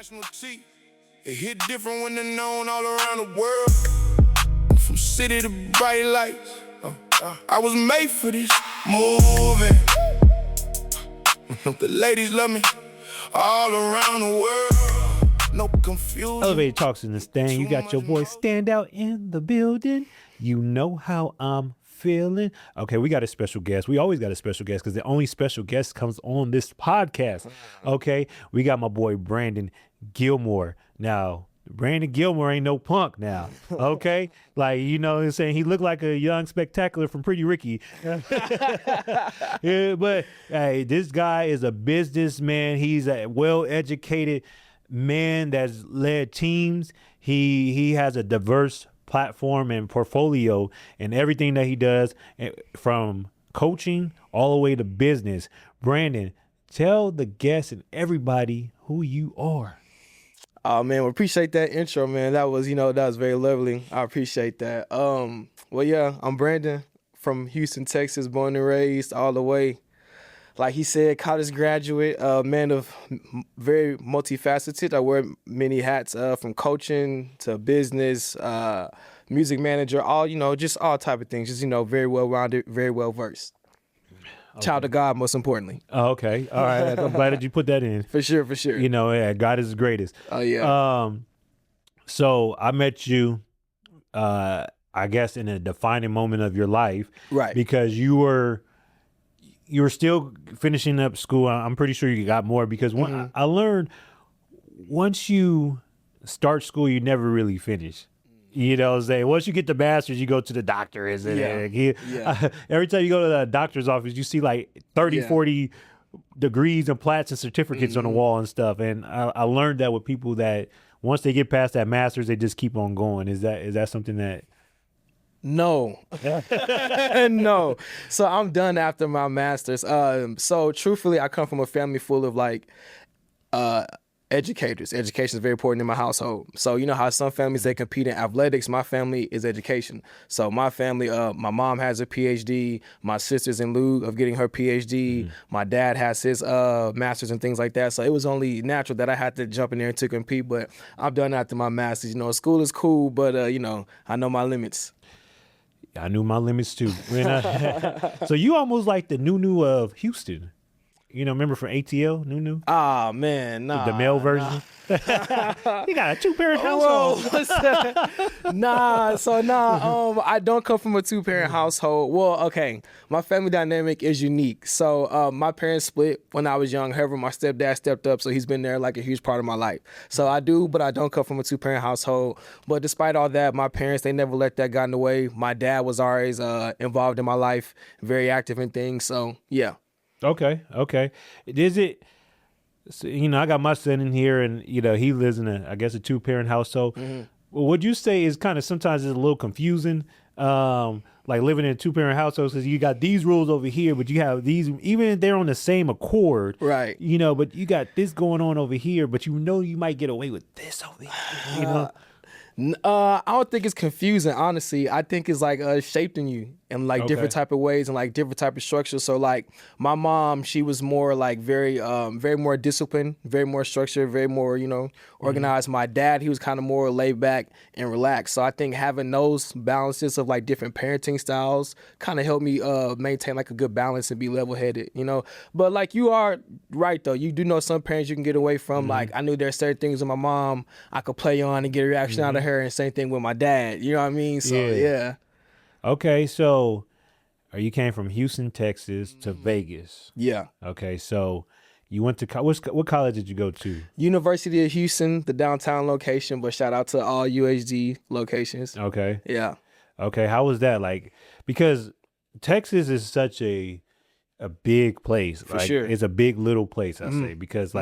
National T. It hit different when they're known all around the world. From city to bright lights. I was made for this moving. The ladies love me all around the world. No confusion. Elevated Talks in this thing. You got your boy Stand Out in the building. You know how I'm feeling. Okay, we got a special guest. We always got a special guest because the only special guest comes on this podcast. Okay, we got my boy Brandon Gilmore. Now, Brandon Gilmore ain't no punk now. Okay, like, you know what I'm saying, he looked like a young spectacular from Pretty Ricky. Yeah, but hey, this guy is a businessman. He's a well-educated man that's led teams. He has a diverse platform and portfolio and everything that he does, from coaching all the way to business. Brandon, tell the guests and everybody who you are. Oh man, we appreciate that intro, man. That was very lovely. I appreciate that. Well, yeah, I'm Brandon from Houston, Texas, born and raised all the way. Like he said, college graduate, man of very multifaceted. I wear many hats, from coaching to business, music manager, all, just all type of things. Just, very well-rounded, very well-versed. Okay. Child of God, most importantly. Oh, okay. All right. I'm glad that you put that in. For sure, for sure. Yeah, God is the greatest. Oh, yeah. So I met you, I guess, in a defining moment of your life. Right. Because you were still finishing up school. I'm pretty sure you got more because I learned once you start school, you never really finish. You know what I'm saying? Once you get the master's, you go to the doctor. Every time you go to the doctor's office, you see like 30, 40 degrees and plats and certificates on the wall and stuff. And I learned that with people that once they get past that master's, they just keep on going. Is that something that... No. No. So I'm done after my master's. So truthfully, I come from a family full of educators. Education is very important in my household. So you know how some families, they compete in athletics. My family is education. So my family, my mom has a PhD. My sister's in lieu of getting her PhD. My dad has his master's and things like that. So it was only natural that I had to jump in there and to compete. But I'm done after my master's. School is cool, but I know my limits. I knew my limits too. So you almost like the Nunu of Houston. Remember from ATL, Nunu? Ah, man, nah. The male version. You got a 2-parent household. I don't come from a 2-parent household. Well, okay, my family dynamic is unique. So my parents split when I was young. However, my stepdad stepped up, so he's been there like a huge part of my life. So I do, but I don't come from a 2-parent household. But despite all that, my parents, they never let that get in the way. My dad was always involved in my life, very active in things. So, yeah. Okay. Is it, I got my son in here and, he lives in a 2-parent household. Well, would you say is kind of sometimes it's a little confusing, like living in a 2-parent household, because you got these rules over here, but you have these, even if they're on the same accord, right? But you got this going on over here, but you might get away with this over here, I don't think it's confusing, honestly. I think it's shaped in you in different type of ways and different type of structures. So my mom, she was more very more disciplined, very more structured, very more, organized. My dad, he was kind of more laid back and relaxed. So I think having those balances of different parenting styles kind of helped me maintain a good balance and be level headed, But you are right though. You do know some parents you can get away from. I knew there's certain things with my mom I could play on and get a reaction out of her, and same thing with my dad. You know what I mean? So yeah. Okay, so you came from Houston, Texas to Vegas. Yeah. Okay, so you went to what college did you go to? University of Houston, the downtown location, but shout out to all UHD locations. Okay. Yeah. Okay, how was that? Because Texas is such a big place. For sure. It's a big little place, I say, because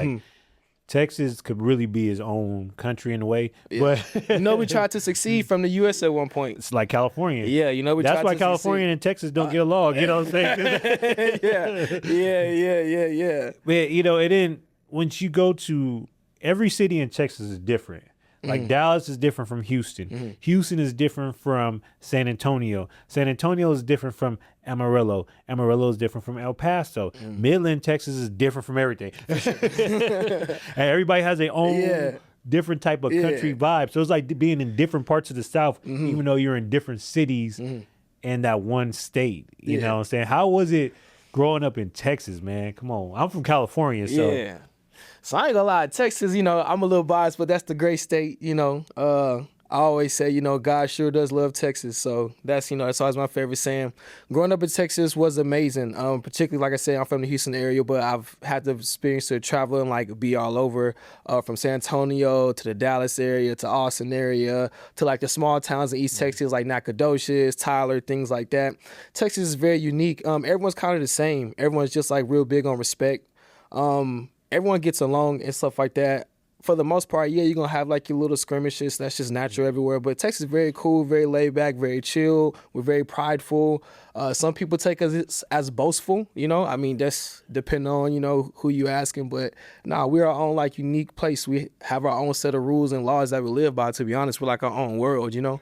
Texas could really be its own country in a way. Yeah. But we tried to succeed from the U.S. at one point. It's like California. Yeah, we That's tried why to California and Texas don't get along, you know what I'm saying? Yeah. But, it didn't, once you go to, every city in Texas is different. Dallas is different from Houston. Houston is different from San Antonio. San Antonio is different from Amarillo. Amarillo is different from El Paso. Midland, Texas is different from everything. And everybody has their own different type of country vibe. So it's like being in different parts of the South, even though you're in different cities in that one state. You know what I'm saying? How was it growing up in Texas, man? Come on. I'm from California, so. Yeah. So I ain't gonna lie, Texas, you know, I'm a little biased, but that's the great state, you know. I always say, you know, God sure does love Texas. So that's, you know, that's always my favorite saying. Growing up in Texas was amazing. Particularly, like I said, I'm from the Houston area, but I've had the experience to travel and like be all over, from San Antonio to the Dallas area to Austin area to like the small towns in East Texas like Nacogdoches, Tyler, things like that. Texas is very unique. Everyone's kind of the same. Everyone's just like real big on respect. Everyone gets along and stuff like that. For the most part, yeah, you're going to have like your little skirmishes. That's just natural everywhere. But Texas is very cool, very laid back, very chill. We're very prideful. Some people take us as boastful, you know. I mean, that's depending on, you know, who you asking. But nah, we're our own like unique place. We have our own set of rules and laws that we live by, to be honest. We're like our own world, you know.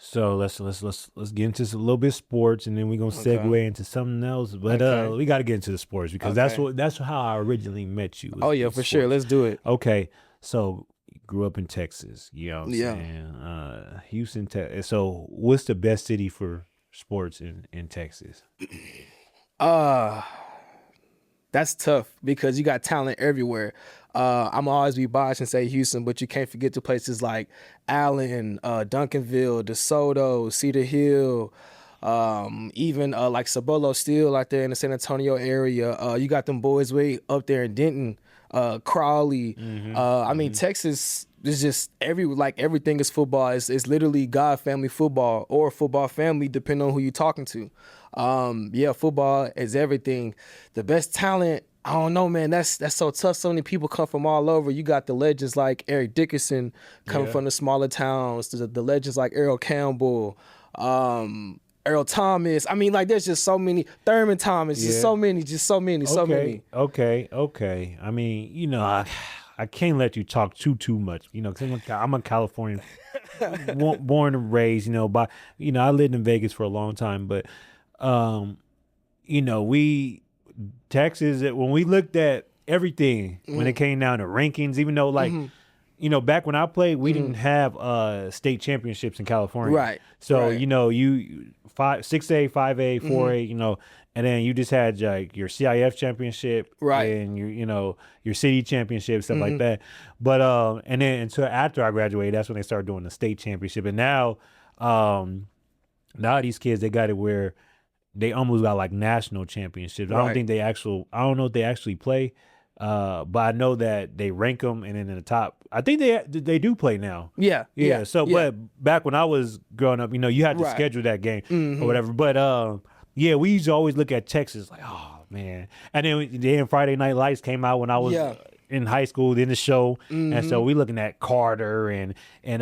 So let's get into a little bit of sports, and then we're gonna segue into something else. But we got to get into the sports because that's how I originally met you. Oh yeah, for sure. Let's do it. Okay, so you grew up in Texas, you know what I'm saying? Houston, Texas. So what's the best city for sports in Texas? That's tough because you got talent everywhere. I'm always be biased and say Houston, but you can't forget the places like Allen, Duncanville, DeSoto, Cedar Hill, even like Cibolo still out there in the San Antonio area. You got them boys way up there in Denton, Crawley. I mean, Texas is just everything is football. It's literally God family football or football family, depending on who you're talking to. Football is everything. The best talent, I don't know, man. That's so tough. So many people come from all over. You got the legends like Eric Dickerson coming from the smaller towns. The legends like Earl Campbell, Earl Thomas. I mean, like there's just so many. Thurman Thomas. Just so many. So many. Okay. I mean, you know, I can't let you talk too much. You know, 'cause I'm a Californian, born and raised. You know, I lived in Vegas for a long time, but you know, Texas, when we looked at everything when it came down to rankings, even though like, you know, back when I played, we didn't have state championships in California. Right. So, you know, 6A, 5A, 4A, you know, and then you just had like your CIF championship, and your city championship, stuff like that. But and then until after I graduated, that's when they started doing the state championship. And now these kids, they got it where they almost got like national championships. I don't know if they actually play, but I know that they rank them, and then in the top, I think they do play now. Yeah. So, but back when I was growing up, you know, you had to schedule that game or whatever. But we used to always look at Texas like, oh man. And then Friday Night Lights came out when I was in high school, in the show, and so we looking at Carter and you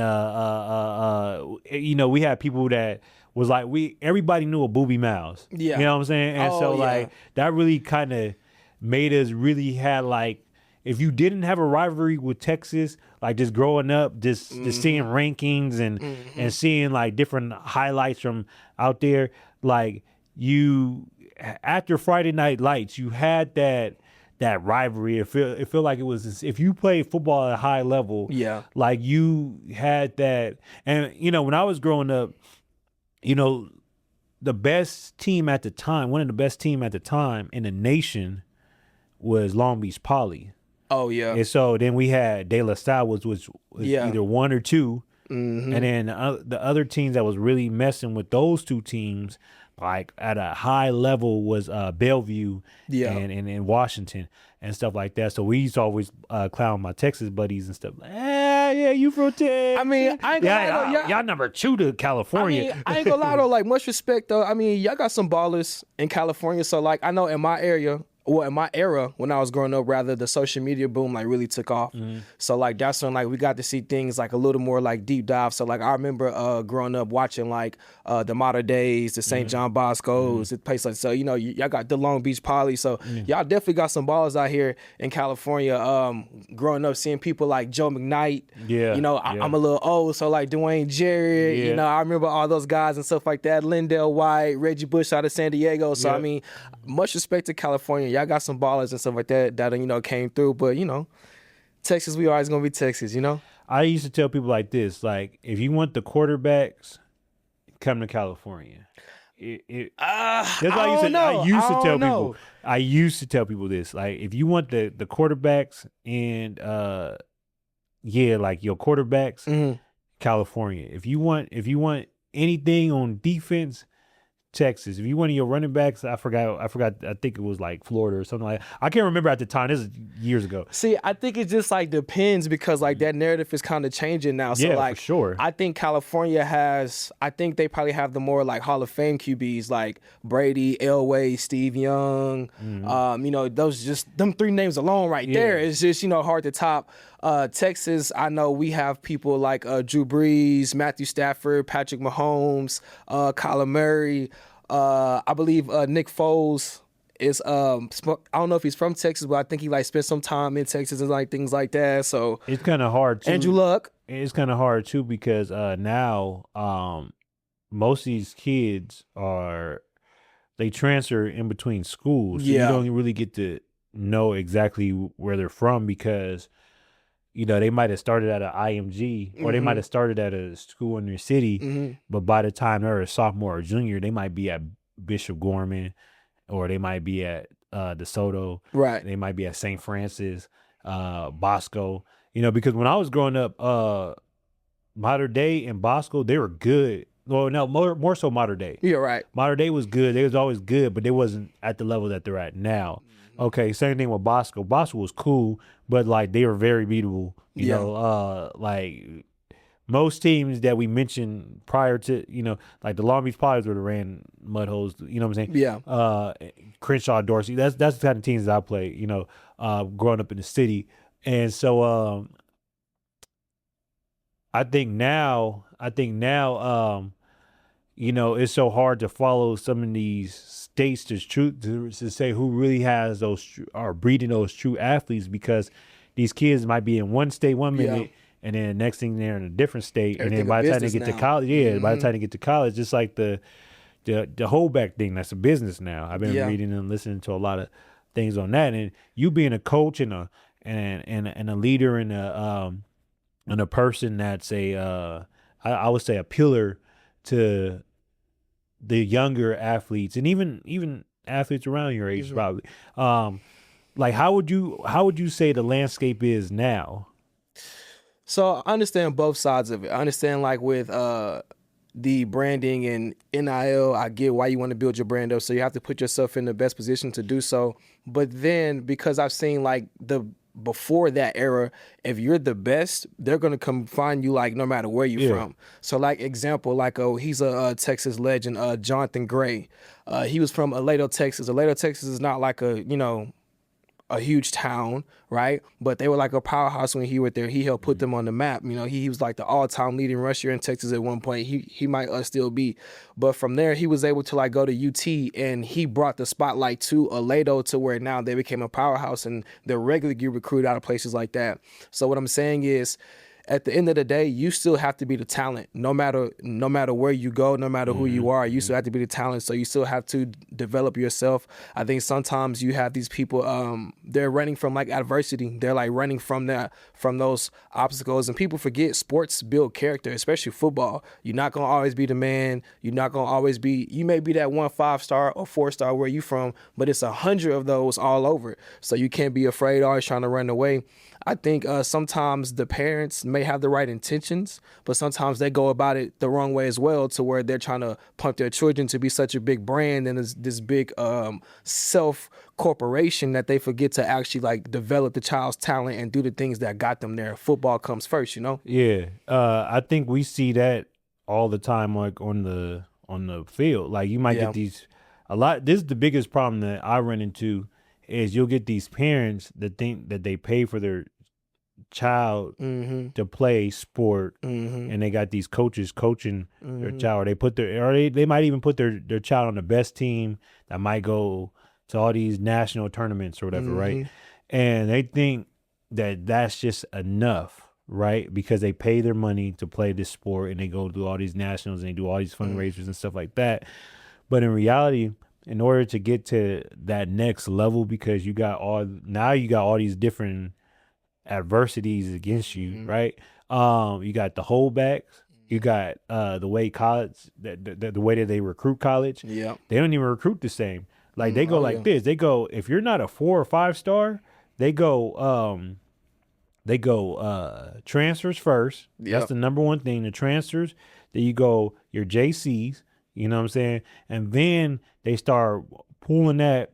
know, we had people that was like everybody knew a Booby Miles. You know what I'm saying? And like that really kind of made us really had like, if you didn't have a rivalry with Texas, like just growing up, just seeing rankings and seeing like different highlights from out there, like you after Friday Night Lights, you had that rivalry. It felt like it was, if you played football at a high level, like you had that. And you know, when I was growing up, you know, the best team at the time, one of the best team at the time in the nation was Long Beach Poly. Oh yeah. And so then we had De La Salle, which was either 1 or 2. And then the other teams that was really messing with those two teams, like at a high level, was Bellevue and Washington and stuff like that. So we used to always clown my Texas buddies and stuff. You from Texas? I mean, I ain't gonna lie, y'all number 2 to California. I ain't gonna lie though, like much respect though. I mean, y'all got some ballers in California. So like, I know in my area, well, in my era when I was growing up, rather, the social media boom like really took off. So like that's when like we got to see things like a little more like deep dive. So like I remember growing up watching like the Mater Days, the St. John Bosco's, the place like, so you know y'all got the Long Beach Poly. So y'all definitely got some ballers out here in California. Growing up seeing people like Joe McKnight. Yeah, You know, I'm a little old, so like Dwayne Jarrett. Yeah. You know, I remember all those guys and stuff like that. Lindell White, Reggie Bush out of San Diego. So I mean, much respect to California. Y'all got some ballers and stuff like that you know came through. But you know, Texas, we always gonna be Texas. You know. I used to tell people like this: like, if you want the quarterbacks, come to California. That's what I used to. know. I used to I tell don't people. know. I used to tell people this: like, if you want the quarterbacks and like your quarterbacks, California. If you want anything on defense, Texas. If you want your running backs, I forgot. I think it was like Florida or something like that. I can't remember at the time. This is years ago. See, I think it just like depends because like that narrative is kind of changing now. So Yeah, like for sure. I think California has, I think they probably have the more like Hall of Fame QBs like Brady, Elway, Steve Young. You know, those just them three names alone right there is just, you know, hard to top. Texas, I know we have people like Drew Brees, Matthew Stafford, Patrick Mahomes, Kyler Murray. I believe Nick Foles is I don't know if he's from Texas, but I think he like spent some time in Texas and like things like that. So It's kind of hard too. Andrew Luck. It's kind of hard too because now most of these kids they transfer in between schools. So you don't really get to know exactly where they're from because you know they might have started at an IMG or they might have started at a school in their city, but by the time they're a sophomore or junior, they might be at Bishop Gorman or they might be at DeSoto. Right. They might be at St. Francis, Bosco. You know, because when I was growing up, Mater Dei and Bosco, they were good. Well, no, more so Mater Dei. Yeah, right. Mater Dei was good. They was always good, but they wasn't at the level that they're at now. Okay, same thing with Bosco. Bosco was cool, but like they were very beatable. You know, like most teams that we mentioned prior to, you know, like the Long Beach Potters would have ran mud holes. You know what I'm saying? Yeah. Crenshaw, Dorsey. That's the kind of teams that I played. You know, growing up in the city, and so I think now, you know, it's so hard to follow some of these states to say who really has those are breeding those true athletes because these kids might be in one state one minute and then the next thing they're in a different state and then by the time they get to college, by the time they get to college, just like the holdback thing, that's a business now. I've been reading and listening to a lot of things on that, and you being a coach and a leader and a person that's I would say a pillar to the younger athletes and even athletes around your age probably. Like how would you say the landscape is now? So I understand both sides of it. I understand like with the branding and NIL, I get why you want to build your brand up. So you have to put yourself in the best position to do so. But then because I've seen like before that era, if you're the best, they're gonna come find you like no matter where you're from. So like example, like he's a Texas legend, Jonathan Gray. He was from Aledo, Texas. Aledo, Texas is not like a huge town, right? But they were like a powerhouse when he was there. He helped put them on the map. You know, he was like the all-time leading rusher in Texas at one point. He might still be. But from there, he was able to like go to UT and he brought the spotlight to Aledo to where now they became a powerhouse and they're regularly get recruited out of places like that. So what I'm saying is, at the end of the day, you still have to be the talent. No matter where you go, no matter who you are, you still have to be the talent. So you still have to develop yourself. I think sometimes you have these people, they're running from like adversity. They're like running from those obstacles. And people forget sports build character, especially football. You're not gonna always be the man. You're not gonna always be. You may be that 1 5-star or 4-star where you from, but it's 100 of those all over. So you can't be afraid, always trying to run away. I think sometimes the parents may have the right intentions, but sometimes they go about it the wrong way as well, to where they're trying to pump their children to be such a big brand and this big self corporation that they forget to actually like develop the child's talent and do the things that got them there. Football comes first, you know? Yeah, I think we see that all the time, like on the field. Like you might get these a lot. This is the biggest problem that I run into is you'll get these parents that think that they pay for their child to play sport, and they got these coaches coaching their child. Or they put they might even put their child on the best team that might go to all these national tournaments or whatever, right? And they think that that's just enough, right? Because they pay their money to play this sport, and they go do all these nationals and they do all these fundraisers and stuff like that. But in reality, in order to get to that next level, because you got all these different adversities against you, right? You got the holdbacks, you got the way college, the way that they recruit college. Yeah, they don't even recruit the same. Like they go this. They go, if you're not a 4 or 5 star, they go transfers first. Yep. That's the number one thing. The transfers. Then you go your JCs. You know what I'm saying? And then they start pulling that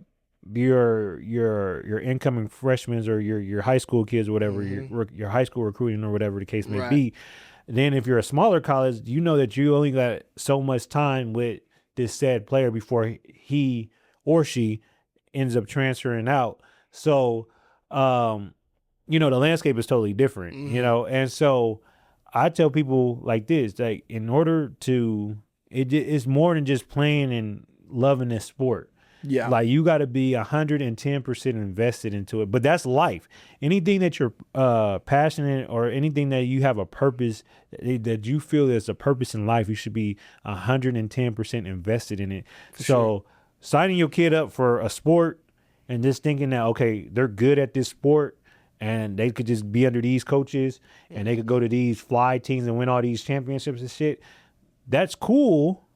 your incoming freshmen or your high school kids or whatever, your high school recruiting or whatever the case may be. Then if you're a smaller college, you know that you only got so much time with this said player before he or she ends up transferring out. So, you know, the landscape is totally different, you know? And so I tell people like this, like in order to, it's more than just playing and loving this sport. Yeah. Like you got to be 110% invested into it. But that's life. Anything that you're passionate or anything that you have a purpose, that you feel there's a purpose in life, you should be 110% invested in it. So signing your kid up for a sport and just thinking that, okay, they're good at this sport and they could just be under these coaches and they could go to these fly teams and win all these championships and shit. That's cool,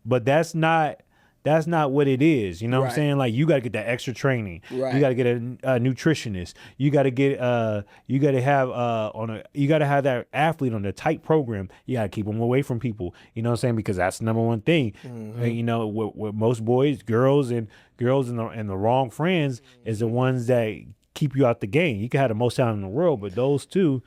but that's not what it is. You know what I'm saying? Like you got to get that extra training. Right. You got to get a nutritionist. You got to get you got to have that athlete on a tight program. You got to keep them away from people. You know what I'm saying? Because that's the number one thing. You know, with most boys, girls and the wrong friends is the ones that keep you out the game. You can have the most talent in the world, but those two.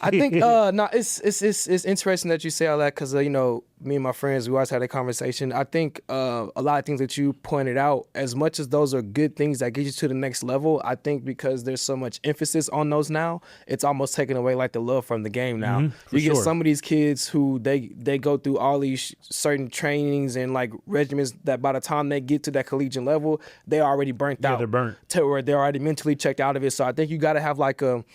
I think it's interesting that you say all that because you know, me and my friends, we always had a conversation. I think a lot of things that you pointed out, as much as those are good things that get you to the next level, I think because there's so much emphasis on those now, it's almost taken away like the love from the game now. You get some of these kids who they go through all these certain trainings and like regimens that by the time they get to that collegiate level, they're already burnt out. They're burnt. To where they're already mentally checked out of it. So I think you got to have like a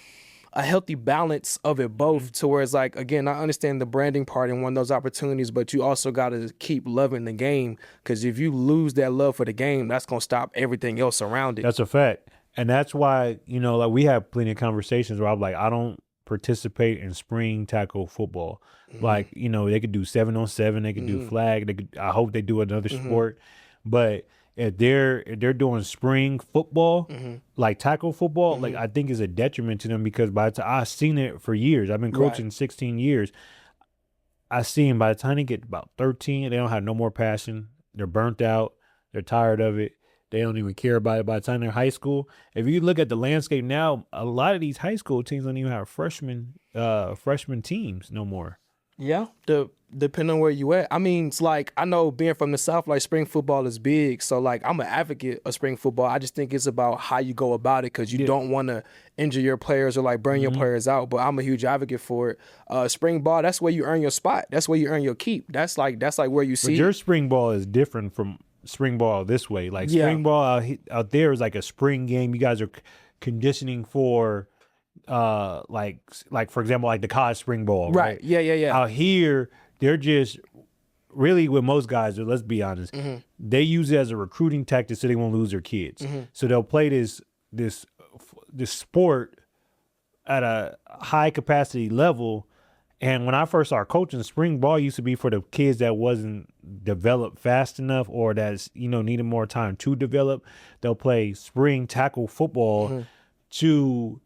healthy balance of it both, to where it's like, again, I understand the branding part and one of those opportunities, but you also got to keep loving the game, because if you lose that love for the game, that's going to stop everything else around it. That's a fact. And that's why, you know, like we have plenty of conversations where I'm like, I don't participate in spring tackle football. Like, you know, they could do 7-on-7, they could do flag, I hope they do another sport, but if they're doing spring football, like tackle football, like I think is a detriment to them, because by the time I've seen it for years, I've been coaching 16 years. I see them by the time they get about 13, they don't have no more passion. They're burnt out. They're tired of it. They don't even care about it by the time they're high school. If you look at the landscape now, a lot of these high school teams don't even have freshman teams no more. Yeah, depending on where you at. I mean, it's like, I know being from the South, like spring football is big. So like, I'm an advocate of spring football. I just think it's about how you go about it, because you don't want to injure your players or like burn your players out. But I'm a huge advocate for it. Spring ball, that's where you earn your spot. That's where you earn your keep. That's like where you see. But your spring ball is different from spring ball this way. Like spring ball out there is like a spring game. You guys are conditioning for like for example, like the college spring ball, right? Yeah. Out here, they're just really, with most guys, let's be honest, they use it as a recruiting tactic so they won't lose their kids. So they'll play this sport at a high capacity level. And when I first started coaching, spring ball used to be for the kids that wasn't developed fast enough, or that's, you know, needed more time to develop. They'll play spring tackle football to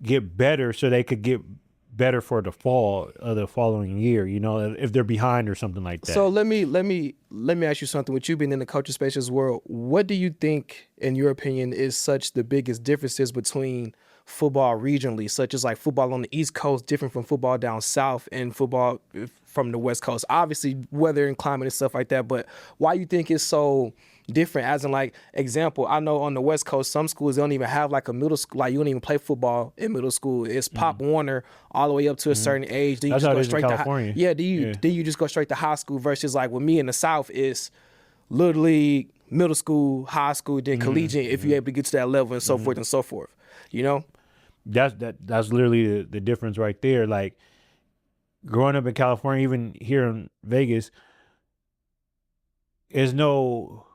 get better, so they could get better for the fall of the following year, you know, if they're behind or something like that. So let me ask you something. With you being in the coaching space as well, what do you think, in your opinion, is such the biggest differences between football regionally, such as like football on the East Coast different from football down south and football from the West Coast. Obviously, weather and climate and stuff like that. But why you think it's so different? As in, like, example, I know on the West Coast, some schools they don't even have like a middle school. Like, you don't even play football in middle school. It's Pop Warner all the way up to a certain age. Then you That's just how go it is in straight to California. then you just go straight to high school. Versus like with me in the South, it's Little League, middle school, high school, then collegiate. If you're able to get to that level and so forth and so forth. You know. That's literally the difference right there. Like growing up in California, even here in Vegas, is no.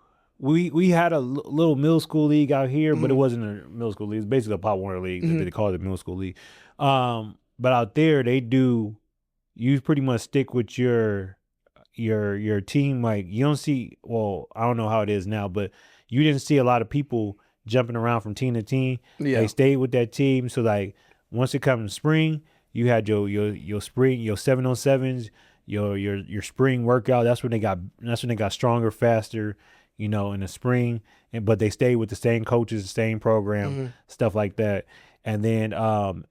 We had a little middle school league out here, but it wasn't a middle school league. It's basically a Pop Warner league. They call it the middle school league. But out there, they do. You pretty much stick with your team. Like you don't see. Well, I don't know how it is now, but you didn't see a lot of people jumping around from team to team. Yeah. They stayed with that team. So like once it comes to spring, you had your spring, your 7-on-7s, your spring workout. That's when they got stronger, faster. You know, in the spring, but they stayed with the same coaches, the same program, stuff like that, and then all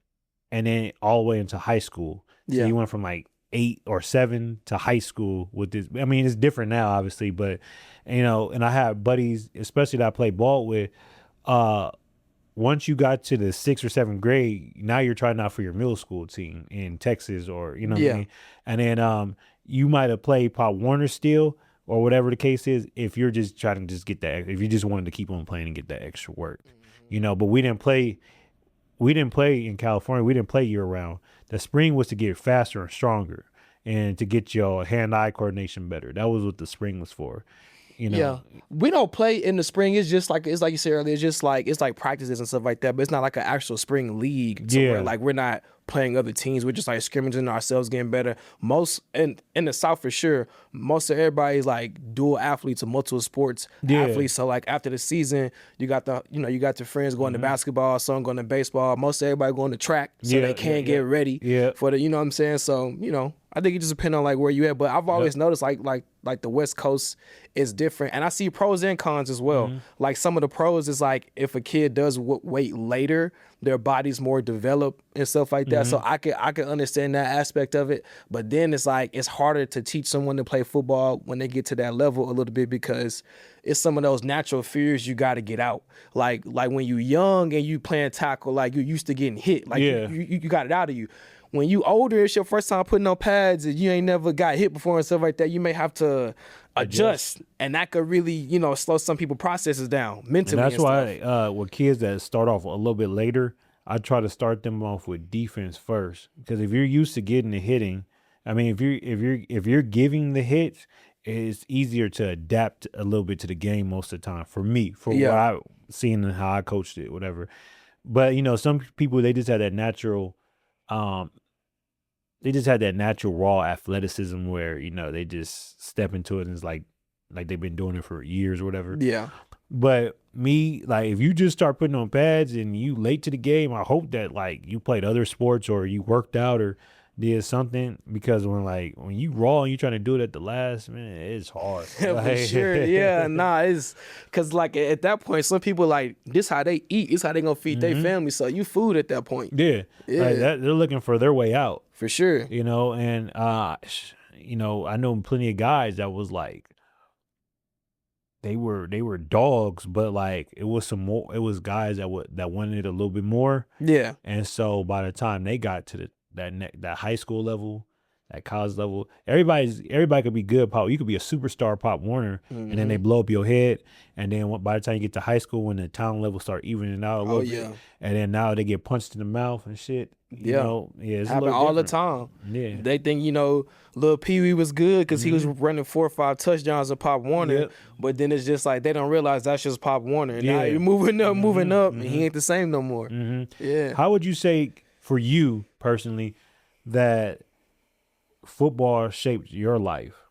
the way into high school. So you went from like 8 or 7 to high school with this. I mean, it's different now, obviously, but you know, and I have buddies, especially that I play ball with. Once you got to the 6th or 7th grade, now you're trying out for your middle school team in Texas, or you know what I mean, and then you might have played Pop Warner still, or whatever the case is, if you're just trying to just get that, if you just wanted to keep on playing and get that extra work, you know. But we didn't play in California. We didn't play year round. The spring was to get faster and stronger, and to get your hand-eye coordination better. That was what the spring was for. You know? Yeah, we don't play in the spring. It's just like you said earlier. It's like practices and stuff like that. But it's not like an actual spring league. Somewhere. Like we're not playing other teams. We're just like scrimmaging ourselves, getting better. Most in the South for sure. Most of everybody is like dual athletes or multiple sports athletes. So like after the season, you got your friends going to basketball, some going to baseball. Most of everybody going to track so they can get ready for the. You know what I'm saying? So you know. I think it just depends on like where you at, but I've always noticed like the West Coast is different, and I see pros and cons as well. Like some of the pros is like if a kid does wait later, their body's more developed and stuff like that. So I can understand that aspect of it, but then it's like it's harder to teach someone to play football when they get to that level a little bit because it's some of those natural fears you got to get out. Like when you young and you playing tackle, like you used to getting hit, like you got it out of you. When you older, it's your first time putting on pads and you ain't never got hit before and stuff like that, you may have to adjust. And that could really, you know, slow some people's processes down mentally. And that's why with kids that start off a little bit later, I try to start them off with defense first. Because if you're used to getting the hitting, I mean, if you're giving the hits, it's easier to adapt a little bit to the game most of the time. For me, what I've seen and how I coached it, whatever. But you know, some people they just have that natural. They just had that natural raw athleticism where, you know, they just step into it and it's like they've been doing it for years or whatever. Yeah. But me, like, if you just start putting on pads and you late to the game, I hope that like you played other sports or you worked out or did something, because when you raw and you trying to do it at the last minute, it's hard. For sure. Yeah, it's because like at that point, some people like this how they eat, this how they gonna feed their family. So you food at that point. Yeah. Like they're looking for their way out. For sure. You know, and you know, I know plenty of guys that was like they were dogs, but like it was guys that wanted it a little bit more. Yeah. And so by the time they got to that high school level, that college level, everybody could be good Pop. You could be a superstar Pop Warner, and then they blow up your head. And then by the time you get to high school, when the talent level start evening out a little bit, and then now they get punched in the mouth and shit. You know, it's happen all the time. Yeah, they think Lil Pee Wee was good because he was running 4 or 5 touchdowns of Pop Warner, but then it's just like they don't realize that's just Pop Warner. And now you're moving up, and he ain't the same no more. Yeah. How would you say for you personally that football shaped your life?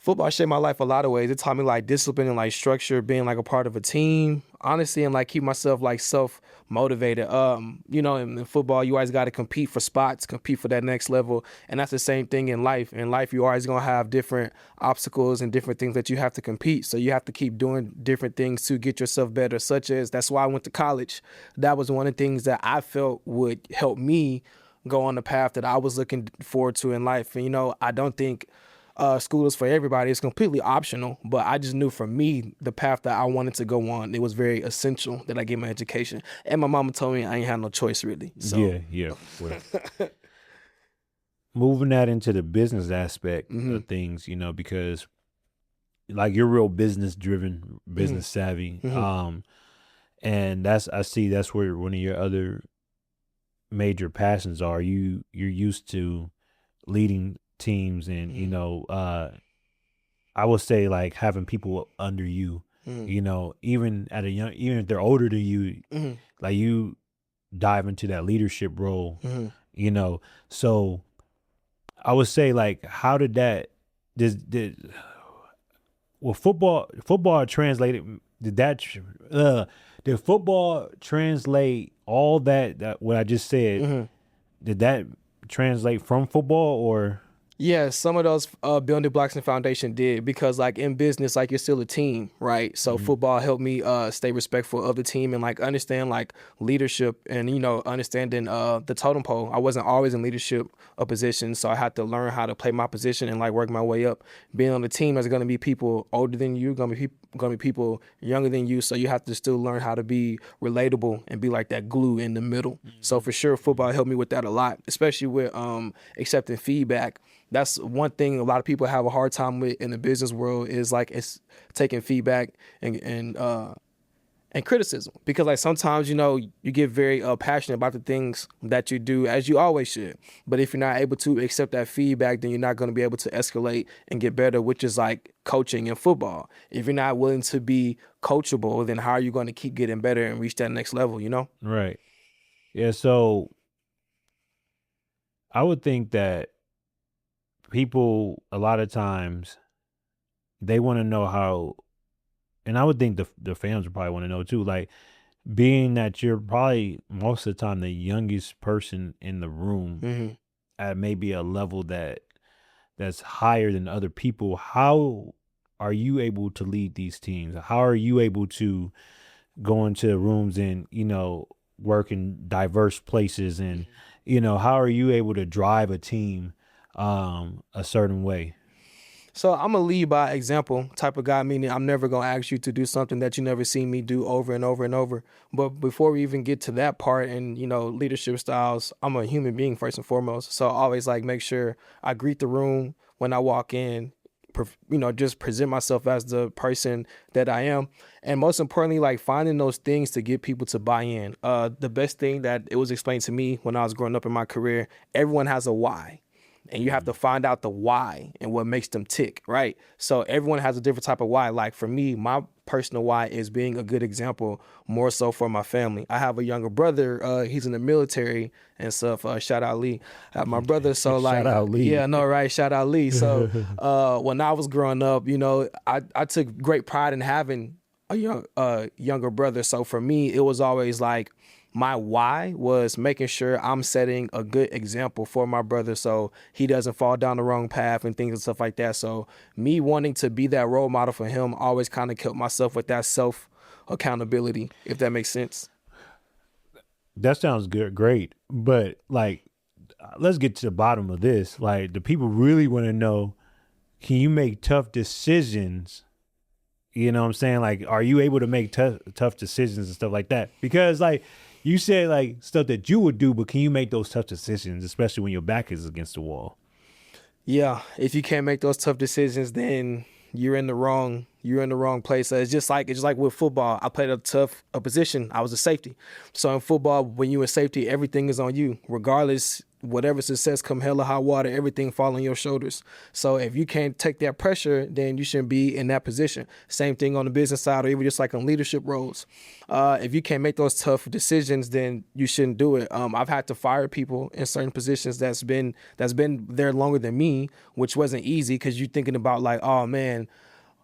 Football shaped my life a lot of ways. It taught me like discipline and like structure, being like a part of a team, honestly, and like keep myself like self motivated. In football, you always got to compete for spots, compete for that next level, and that's the same thing in life. In life, you always gonna have different obstacles and different things that you have to compete. So you have to keep doing different things to get yourself better. Such as that's why I went to college. That was one of the things that I felt would help me go on the path that I was looking forward to in life. And I don't think school is for everybody. It's completely optional, but I just knew for me, the path that I wanted to go on, it was very essential that I get my education. And my mama told me I ain't had no choice really. So. Yeah. Well, moving that into the business aspect of things, because like you're real business driven, business savvy. And that's where one of your other major passions are. You're used to leading teams and I would say like having people under you, even if they're older than you, like you dive into that leadership role, so I would say like how did that football translated did football translate all that what I just said, did that translate from football or? Yeah, some of those building blocks and foundation did, because like in business, like you're still a team, right? So football helped me stay respectful of the team and like understand like leadership and understanding the totem pole. I wasn't always in leadership positions, so I had to learn how to play my position and like work my way up. Being on the team, there's going to be people older than you, going to be people younger than you, so you have to still learn how to be relatable and be like that glue in the middle. So for sure, football helped me with that a lot, especially with accepting feedback. That's one thing a lot of people have a hard time with in the business world is like it's taking feedback and criticism, because like sometimes you get very passionate about the things that you do, as you always should, but if you're not able to accept that feedback, then you're not going to be able to escalate and get better, which is like coaching in football. If you're not willing to be coachable, then how are you going to keep getting better and reach that next level? Right. Yeah. So I would think that people a lot of times they want to know how, and I would think the fans would probably want to know too, like being that you're probably most of the time the youngest person in the room at maybe a level that's higher than other people, how are you able to lead these teams? How are you able to go into rooms and work in diverse places, and how are you able to drive a team a certain way? So I'm a lead by example type of guy, meaning I'm never going to ask you to do something that you never seen me do over and over and over. But before we even get to that part and, leadership styles, I'm a human being first and foremost. So I always like make sure I greet the room when I walk in, just present myself as the person that I am. And most importantly, like finding those things to get people to buy in. The best thing that it was explained to me when I was growing up in my career, everyone has a why. And you have to find out the why and what makes them tick, right? So everyone has a different type of why. Like for me, my personal why is being a good example, more so for my family. I have a younger brother. He's in the military and stuff. Shout out Lee. I have my brother. So like, Shout out Lee. Yeah, no, right. Shout out Lee. So when I was growing up, I took great pride in having a younger brother. So for me, it was always like, my why was making sure I'm setting a good example for my brother so he doesn't fall down the wrong path and things and stuff like that. So me wanting to be that role model for him always kind of kept myself with that self accountability, if that makes sense. That sounds good, great. But like, let's get to the bottom of this. Like, the people really want to know, can you make tough decisions? You know what I'm saying? Like, are you able to make tough decisions and stuff like that? Because like, you said like stuff that you would do, but can you make those tough decisions, especially when your back is against the wall? Yeah, if you can't make those tough decisions, then you're in the wrong place. It's just like with football. I played a position. I was a safety. So in football, when you're in safety, everything is on you. Regardless whatever success come hell or high water, everything fall on your shoulders. So if you can't take that pressure, then you shouldn't be in that position. Same thing on the business side, or even just like on leadership roles. If you can't make those tough decisions, then you shouldn't do it. I've had to fire people in certain positions that's been there longer than me, which wasn't easy because you're thinking about like, oh man,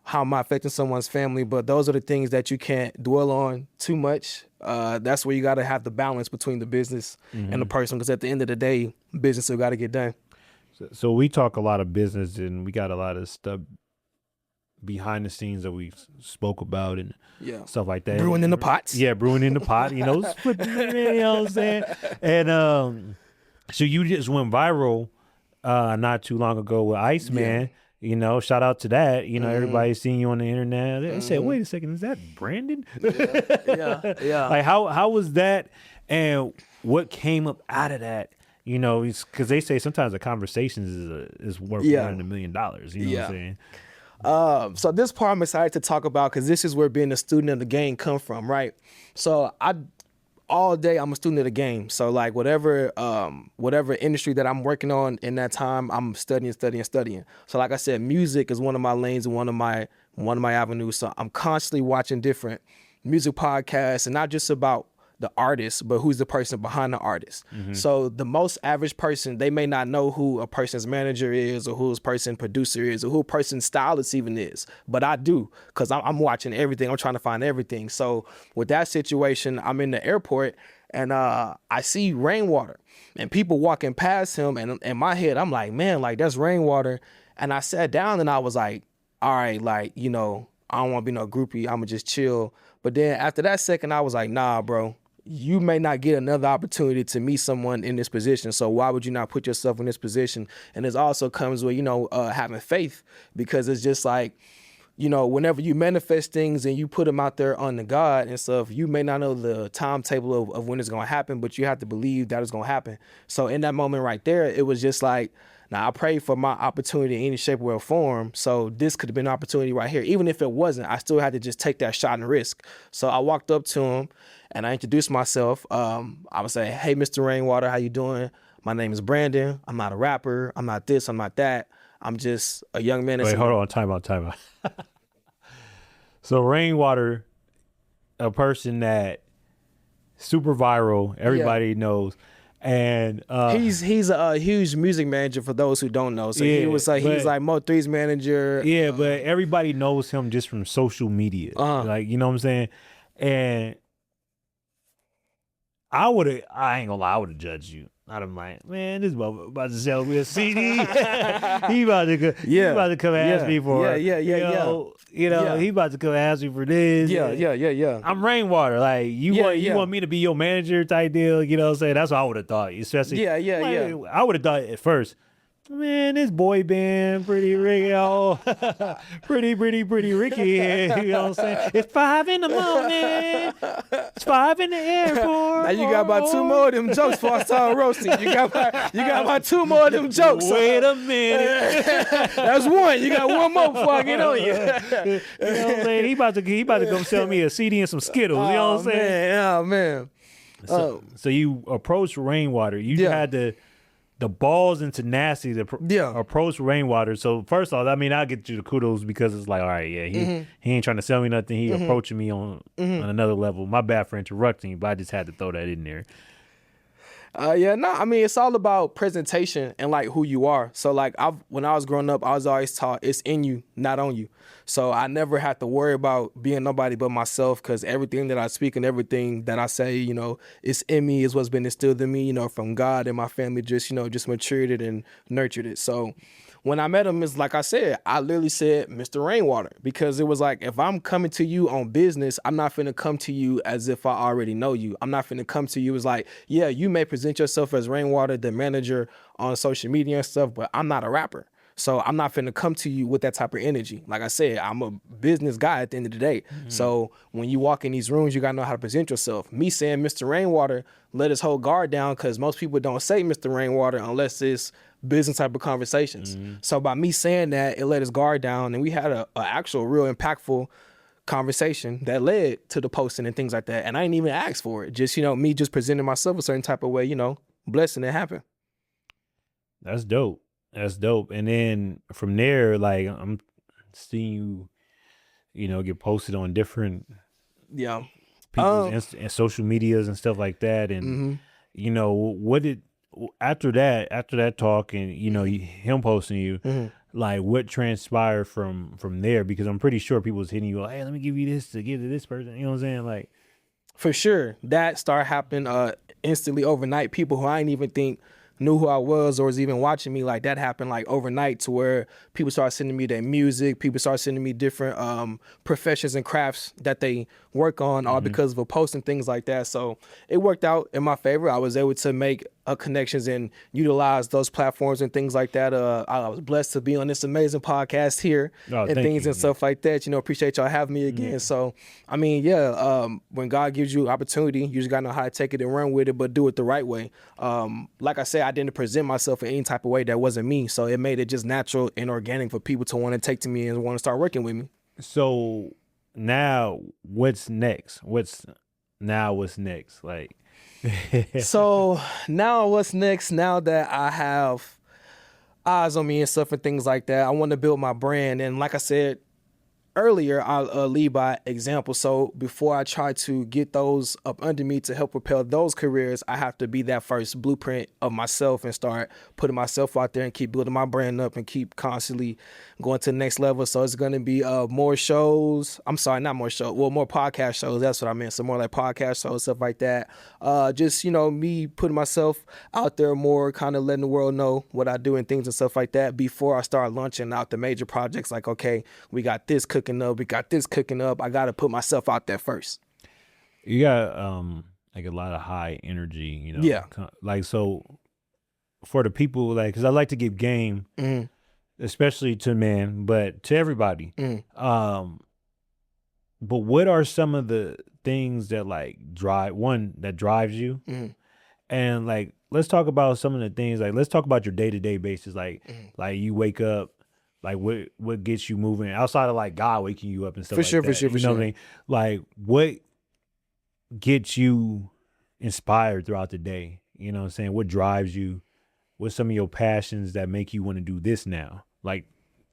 how am I affecting someone's family? But those are the things that you can't dwell on too much. That's where you got to have the balance between the business and the person, because at the end of the day, business still got to get done. So we talk a lot of business, and we got a lot of stuff behind the scenes that we spoke about and stuff like that. Brewing in the pots. Yeah, brewing in the pot, you know, you know what I'm saying? And so you just went viral not too long ago with Iceman. Yeah. You know, shout out to that. You know, everybody's seeing you on the internet. They said, wait a second, is that Brandon? Yeah. Like, how was that? And what came up out of that? You know, because they say sometimes a conversation is worth more than $1 million. You know what I'm saying? So this part I'm excited to talk about because this is where being a student of the game come from, right? So all day I'm a student of the game. So like whatever industry that I'm working on in that time, I'm studying. So like I said, music is one of my lanes and one of my avenues. So I'm constantly watching different music podcasts, and not just about the artist, but who's the person behind the artist. So the most average person, they may not know who a person's manager is, or who a person's producer is, or who a person's stylist even is. But I do, because I'm watching everything. I'm trying to find everything. So with that situation, I'm in the airport, and I see Rainwater, and people walking past him, and in my head, I'm like, man, like that's Rainwater. And I sat down and I was like, all right, like, you know, I don't want to be no groupie. I'm going to just chill. But then after that second, I was like, nah, bro. You may not get another opportunity to meet someone in this position. So why would you not put yourself in this position? And this also comes with, you know, having faith, because it's just like, you know, whenever you manifest things and you put them out there on the God and stuff, you may not know the timetable of when it's going to happen, but you have to believe that it's going to happen. So in that moment right there, it was just like, now I prayed for my opportunity in any shape or form. So this could have been an opportunity right here. Even if it wasn't, I still had to just take that shot and risk. So I walked up to him and I introduced myself. I would say, hey, Mr. Rainwater, how you doing? My name is Brandon. I'm not a rapper. I'm not this. I'm not that. I'm just a young man. Wait, hold on. Time out. So Rainwater, a person that super viral, everybody knows. And he's a huge music manager for those who don't know. So he was like he's like Mo3's manager. Yeah, but everybody knows him just from social media. Like, you know what I'm saying? And I ain't gonna lie, I would have judged you. I'd have been like, man, this motherfucker about to sell me a CD. he about to come ask me for he about to come ask me for this. Yeah. I'm Rainwater. Like you want me to be your manager type deal, you know what I'm saying? That's what I would have thought. Especially I would have thought at first, man, this boy band pretty Ricky, pretty Ricky here. You know what I'm saying? It's 5 a.m. It's 5 in the airport. Now you got about 2 more of them jokes before I start roasting. You got about 2 more of them jokes. Wait a minute. That's one. You got one more before I get on you. You know what I'm saying? He about to come sell me a CD and some Skittles. You know what I'm saying? Man. So you approached Rainwater. You had the balls and tenacity to approach Rainwater. So first off, I mean, I'll get you the kudos because it's like, all right, he ain't trying to sell me nothing. He approaching me on another level. My bad for interrupting, but I just had to throw that in there. I mean, it's all about presentation and like who you are. So like when I was growing up, I was always taught it's in you, not on you. So I never had to worry about being nobody but myself, because everything that I speak and everything that I say, you know, it's in me, is what's been instilled in me, you know, from God, and my family just matured it and nurtured it. So when I met him, it's like I said, I literally said, Mr. Rainwater, because it was like, if I'm coming to you on business, I'm not finna come to you as if I already know you. I'm not finna come to you as like, yeah, you may present yourself as Rainwater, the manager on social media and stuff, but I'm not a rapper. So I'm not finna come to you with that type of energy. Like I said, I'm a business guy at the end of the day. So when you walk in these rooms, you gotta know how to present yourself. Me saying Mr. Rainwater, let his whole guard down, because most people don't say Mr. Rainwater unless it's business type of conversations. So by me saying that, it let his guard down, and we had a actual real impactful conversation that led to the posting and things like that. And I didn't even ask for it. Just, you know, me just presenting myself a certain type of way, you know, blessing it happened. That's dope. That's dope. And then from there, like I'm seeing you, get posted on different Yeah. people's and social medias and stuff like that. And what did after that talk and him posting you, like what transpired from there? Because I'm pretty sure people was hitting you like, hey, let me give you this to give to this person. You know what I'm saying? Like, For sure. That started happening instantly overnight. People who I didn't even think knew who I was or was even watching me, like that happened like overnight, to where people started sending me their music. People started sending me different professions and crafts that they work on, all because of a post and things like that. So it worked out in my favor. I was able to make connections and utilize those platforms and things like that. I was blessed to be on this amazing podcast here and things and stuff like that. Appreciate y'all having me again. So, I mean, when God gives you opportunity, you just gotta know how to take it and run with it, but do it the right way. Like I said, I didn't present myself in any type of way that wasn't me. So it made it just natural and organic for people to want to take to me and want to start working with me. So now what's next? What's next? Like, So now what's next? Now that I have eyes on me and stuff and things like that, I want to build my brand. And like I said earlier, I'll lead by example. So before I try to get those up under me to help propel those careers, I have to be that first blueprint of myself and start putting myself out there and keep building my brand up and keep constantly going to the next level. So it's going to be more shows. I'm sorry, not more shows. Well, more podcast shows. That's what I meant. So more like podcast shows, stuff like that. Just, me putting myself out there more, kind of letting the world know what I do and things and stuff like that before I start launching out the major projects. Like, okay, we got this cooking up. We got this cooking up. I got to put myself out there first. You got like a lot of high energy, Yeah. Like, so for the people, like, because I like to give game, especially to men, but to everybody. But what are some of the things that that drives you? And like, let's talk about some of the things. Like, let's talk about your day-to-day basis. Like you wake up. Like what gets you moving outside of like God waking you up and stuff For like sure, that. for sure. What I mean? Like what gets you inspired throughout the day? You know what I'm saying? What drives you? What's some of your passions that make you want to do this now? Like,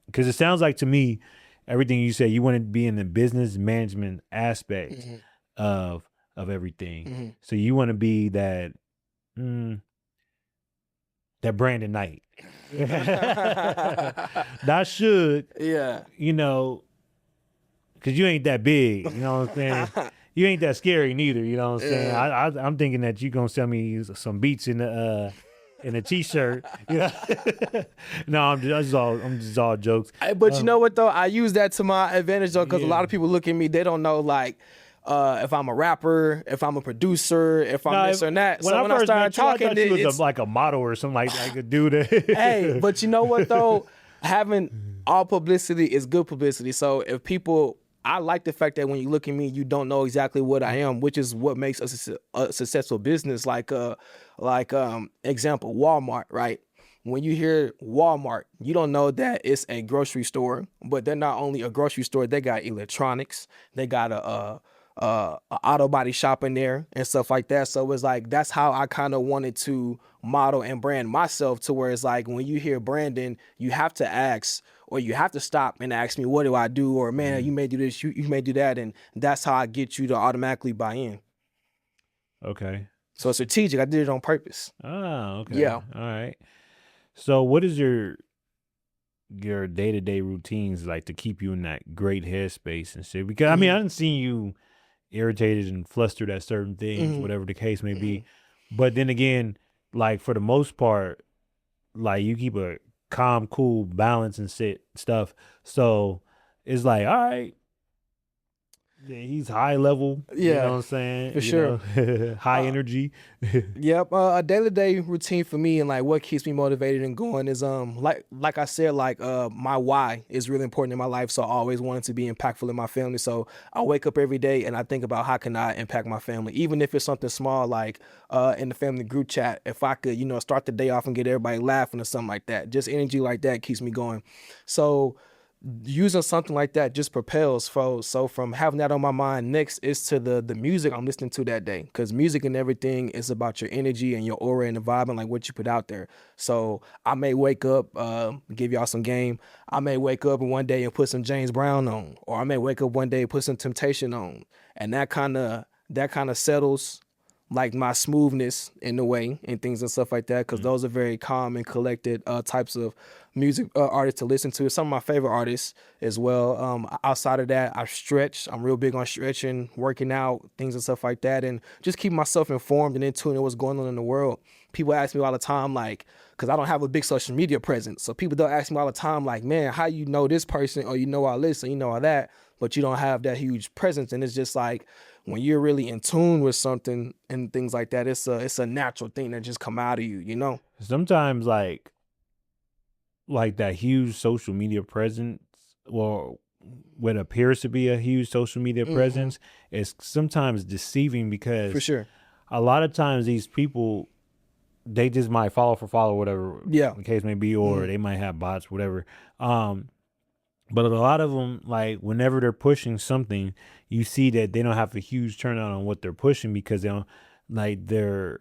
because it sounds like to me, everything you say, you want to be in the business management aspect of everything. So you want to be that Brandon Knight. That should, Yeah. because you ain't that big, you know what I'm saying? You ain't that scary neither, you know what I'm saying? Yeah. I'm thinking that you gonna sell me some beats in a t-shirt. No, I'm just all jokes. But you know what though? I use that to my advantage though, because a lot of people look at me, they don't know like if I'm a rapper, if I'm a producer, if I'm this or that. So when I started talking, I thought you was like a model or something like a dude. Hey, but you know what though? Having all publicity is good publicity. So if people, I like the fact that when you look at me, you don't know exactly what I am, which is what makes a successful business. Like example, Walmart, right? When you hear Walmart, you don't know that it's a grocery store, but they're not only a grocery store, they got electronics, they got a auto body shop in there and stuff like that. So it's like, that's how I kind of wanted to model and brand myself, to where it's like, when you hear Brandon, you have to ask, or you have to stop and ask me, what do I do? Or man, you may do this, you may do that. And that's how I get you to automatically buy in. Okay. So it's strategic. I did it on purpose. Oh, okay. Yeah. All right. So what is your day-to-day routines like to keep you in that great headspace and shit? Because I mean, I didn't see you irritated and flustered at certain things, whatever the case may be. But then again, like for the most part, like you keep a calm, cool balance and stuff. So it's like, all right, yeah, he's high level. Yeah, you know what I'm saying? For sure. High energy. Yep. A day-to-day routine for me, and like what keeps me motivated and going is like I said, like my why is really important in my life. So I always wanted to be impactful in my family. So I wake up every day and I think about how can I impact my family, even if it's something small, like in the family group chat, if I could, start the day off and get everybody laughing or something like that. Just energy like that keeps me going. So using something like that just propels. So from having that on my mind, next is to the music I'm listening to that day, because music and everything is about your energy and your aura and the vibe and like what you put out there. So I may wake up, give y'all some game. I may wake up one day and put some James Brown on, or I may wake up one day and put some Temptation on, and that kind of settles like my smoothness in a way and things and stuff like that, because those are very calm and collected types of music artists to listen to. Some of my favorite artists as well. Outside of that, I stretch. I'm real big on stretching, working out, things and stuff like that, and just keep myself informed and in tune with what's going on in the world. People ask me all the time, like, because I don't have a big social media presence, so people don't ask me all the time, like, man, how you know this person, or you know all this, or you know all that, but you don't have that huge presence. And it's just like, when you're really in tune with something and things like that, it's a natural thing that just come out of you, you know? Sometimes like that huge social media presence, or what appears to be a huge social media presence, is sometimes deceiving, because For sure. a lot of times these people, they just might follow for follow, whatever the case may be, or they might have bots, whatever. But a lot of them, like, whenever they're pushing something, you see that they don't have a huge turnout on what they're pushing, because they don't, like, their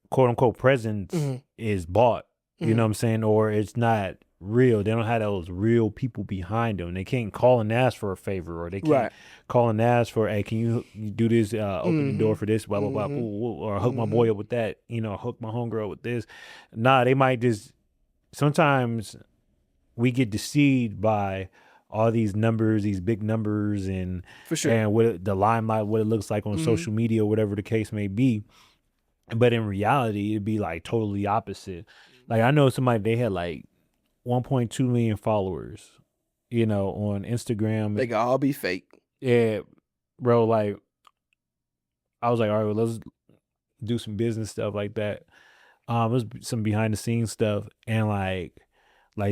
quote unquote presence is bought. You know what I'm saying? Or it's not real. They don't have those real people behind them. They can't call and ask for a favor, or they can't call and ask for, hey, can you do this, open the door for this, blah, blah, blah, or hook my boy up with that, hook my homegirl with this. Nah, they might just, sometimes we get deceived by all these numbers, these big numbers, and For sure. and what the limelight, what it looks like on social media, or whatever the case may be. But in reality, it'd be like totally opposite. Like, I know somebody, they had like 1.2 million followers, on Instagram. They can all be fake. Yeah, bro. Like, I was like, all right, well, let's do some business stuff like that. It was some behind the scenes stuff, and like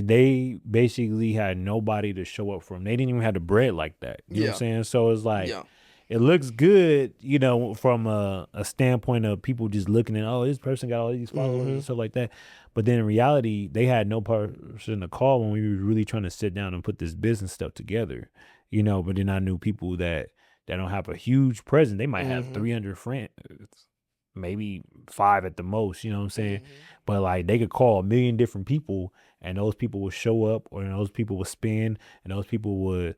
they basically had nobody to show up for them. They didn't even have the bread like that. You know what I'm saying? So it's like, it looks good, from a standpoint of people just looking at, oh, this person got all these followers and stuff like that. But then in reality, they had no person to call when we were really trying to sit down and put this business stuff together, But then I knew people that don't have a huge presence. They might have 300 friends, maybe 5 at the most, you know what I'm saying? But like, they could call 1 million different people, and those people would show up, or those people would spin, and those people would,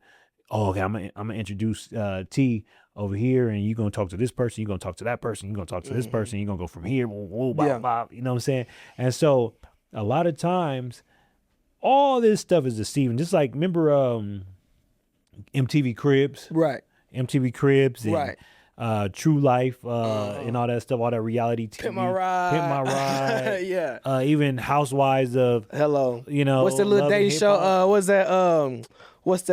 oh, okay, I'm gonna introduce T over here, and you're gonna talk to this person, you're gonna talk to that person, you're gonna talk to this person, you're gonna go from here, blah, blah, blah, you know what I'm saying? And so a lot of times, all this stuff is deceiving. Just like, remember MTV Cribs? Right. MTV Cribs and True Life and all that stuff, all that reality TV. Pimp My Ride. Pimp My Ride. Yeah. Even Housewives of, Hello. What's the little dating show? What's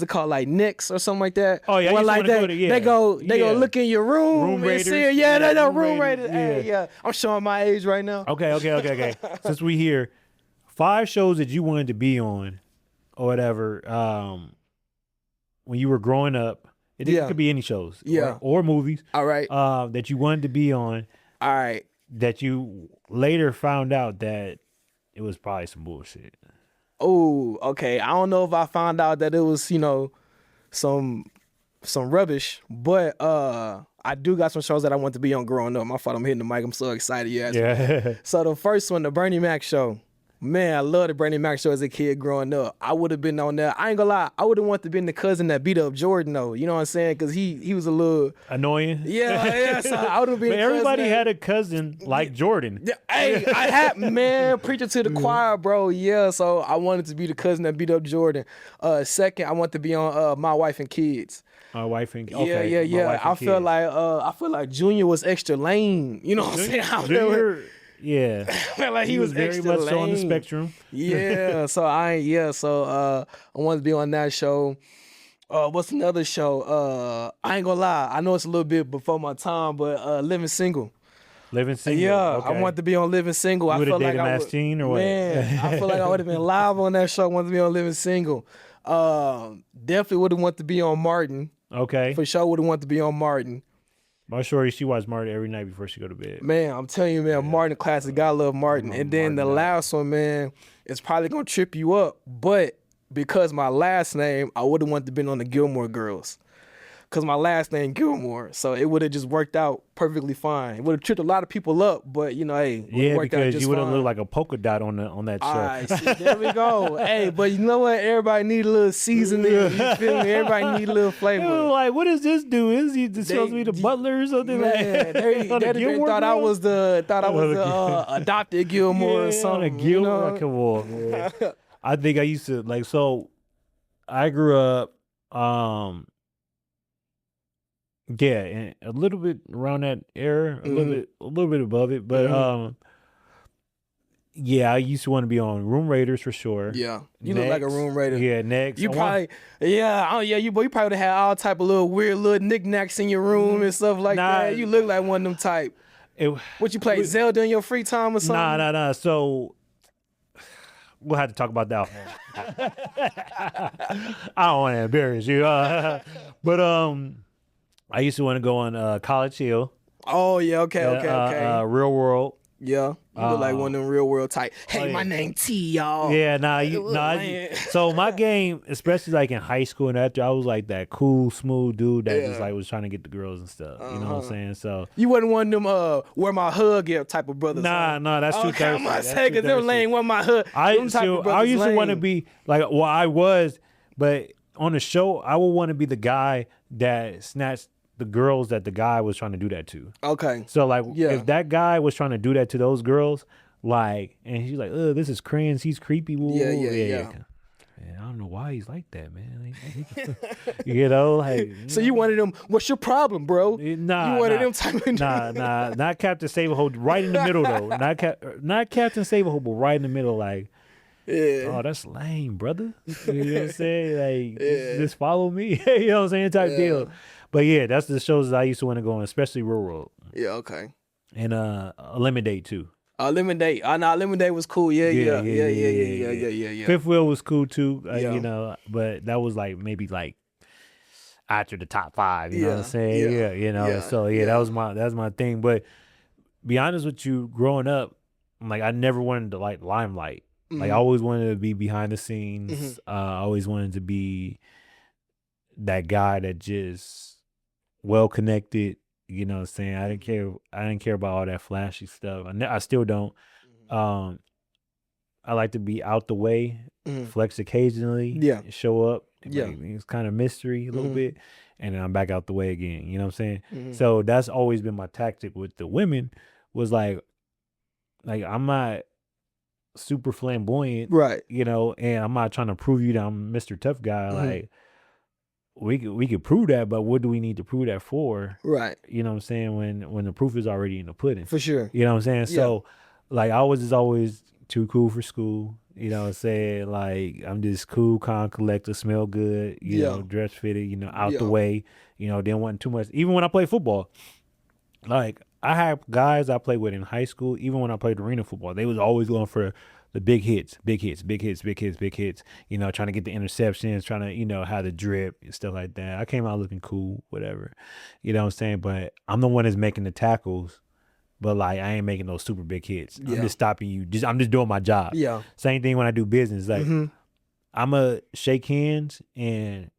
it called? Like Knicks or something like that? Oh, yeah. One like that. They go look in your room and see it. Yeah, they know Room Raiders. Hey, yeah. I'm showing my age right now. Okay. Since we here, 5 shows that you wanted to be on or whatever, when you were growing up. It could be any shows, or movies. All right. That you wanted to be on. All right. That you later found out that it was probably some bullshit. Oh, okay. I don't know if I found out that it was, some rubbish, but I do got some shows that I want to be on growing up. My fault, I'm hitting the mic. I'm so excited. Yeah. So the first one, the Bernie Mac show. Man, I love the Bernie Mac show as a kid growing up. I would have been on that. I ain't gonna lie. I would have wanted to be the cousin that beat up Jordan, though. You know what I'm saying? Because he was a little annoying. Yeah. So I would have been. But everybody had a cousin like Jordan. Yeah, hey, I had, man, preaching to the choir, bro. Yeah. So I wanted to be the cousin that beat up Jordan. Second, I want to be on My Wife and Kids. My Wife and Kids. Okay, yeah. I feel like Junior was extra lame. You know what I'm saying? Junior. Yeah, like he was very much so on the spectrum. Yeah, so I wanted to be on that show. What's another show? I ain't gonna lie, I know it's a little bit before my time, but Living Single. Living Single. Yeah, okay. I wanted to be on Living Single. You I would feel have like dated I Mass would, Teen or what? Man, I feel like I would have been live on that show. I wanted to be on Living Single. Definitely would have wanted to be on Martin. Okay. For sure would have wanted to be on Martin. My shorty, she watched Martin every night before she go to bed. Man, I'm telling you, man, Martin classic. Gotta love Martin. And then the last one, man, it's probably gonna trip you up, but because my last name, I would have wanted to been on the Gilmore Girls. Cause my last name Gilmore, so it would have just worked out perfectly fine. It would have tripped a lot of people up, but you know, hey, Yeah, worked out because just you would have fine. looked like a polka dot on that show. All right, see, there we go. Hey, but you know what? Everybody need a little seasoning. You feel me? Everybody need a little They flavor. were like, what does this do? Is he supposed to be the butler or something? Man, they thought I was the adopted Gilmore or something. On a Gilmore, come on, man. I think I used to like. So I grew up, yeah, and a little bit around that era, a little bit above it, but yeah, I used to want to be on Room Raiders for sure. Yeah, you look like a room raider. Yeah, next. You probably, you probably would have had all type of little weird little knickknacks in your room and stuff like that. You look like one of them type. What you play, Zelda in your free time or something? Nah. So we'll have to talk about that one. I don't want to embarrass you, but I used to want to go on College Hill. Oh yeah, okay. Real World. Yeah, you look like one of them real world type. Hey, my name T, y'all. Yeah, so my game, especially like in high school and after, I was like that cool, smooth dude that just like was trying to get the girls and stuff. You know what I'm saying? So you wasn't one of them where my hug here type of brothers. Nah, that's too thirsty. I'm gonna say because them lane where my hug. I used to want to be like, well, I was, but on the show, I would want to be the guy that snatched the girls that the guy was trying to do that to. Okay. So like, if that guy was trying to do that to those girls, like, and he's like, "Oh, this is cringe. He's creepy." Yeah. Man, I don't know why he's like that, man. You know, like. So you wanted them? What's your problem, bro? Nah, you wanted them type of. Nah, not Captain Save-A-Ho, right in the middle though. Not Captain Save-A-Ho, but right in the middle, like. Yeah. Oh, that's lame, brother. You know what I'm saying? Like, just follow me. You know what I'm saying? Type deal. But yeah, that's the shows that I used to want to go on, especially Real World. Yeah, okay. And Eliminate too. Eliminate. Eliminate was cool. Yeah. Fifth Wheel was cool too. You know, but that was like maybe like after the top 5. You know what I'm saying? Yeah. You know. So that was my thing. But be honest with you, growing up, like I never wanted to like limelight. Like I always wanted to be behind the scenes. I always wanted to be that guy that just well connected. You know what I'm saying? I didn't care about all that flashy stuff. I still don't. I like to be out the way, flex occasionally, show up. It's kind of mystery a little bit, and then I'm back out the way again. You know what I'm saying? So that's always been my tactic with the women. Was like I'm not super flamboyant, right? You know, and I'm not trying to prove you that I'm Mr. Tough Guy. Like we could prove that, but what do we need to prove that for? Right. You know what I'm saying? When the proof is already in the pudding. For sure. You know what I'm saying? So like I was just always too cool for school. You know what I'm saying? Like I'm just cool, calm, collected, smell good, you know, dress fitted, you know, out the way, you know, didn't want too much. Even when I played football, like I had guys I played with in high school, even when I played arena football, they was always going for the big hits, you know, trying to get the interceptions, trying to, you know, have the drip and stuff like that. I came out looking cool, whatever. You know what I'm saying? But I'm the one that's making the tackles, but like I ain't making those super big hits. I'm just stopping you. I'm just doing my job. Yeah. Same thing when I do business. Like I'm going to shake hands and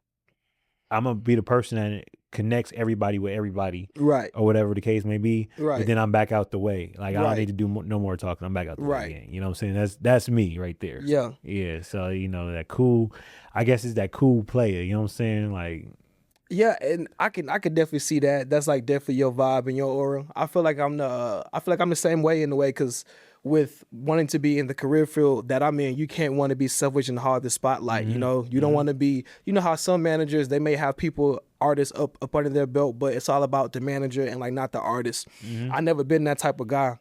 I'm going to be the person that connects everybody with everybody, right, or whatever the case may be, right. But then I'm back out the way. Like I don't need to do no more talking. I'm back out the way again. You know what I'm saying? That's me right there. Yeah. So you know that cool. I guess it's that cool player. You know what I'm saying? Like. Yeah, and I can definitely see that. That's like definitely your vibe and your aura. I feel like I'm the same way in a way because with wanting to be in the career field that I'm in, you can't want to be selfish and hard the spotlight. You know, you don't want to be. You know how some managers they may have artists up under their belt, but it's all about the manager and like not the artist. I never been that type of guy.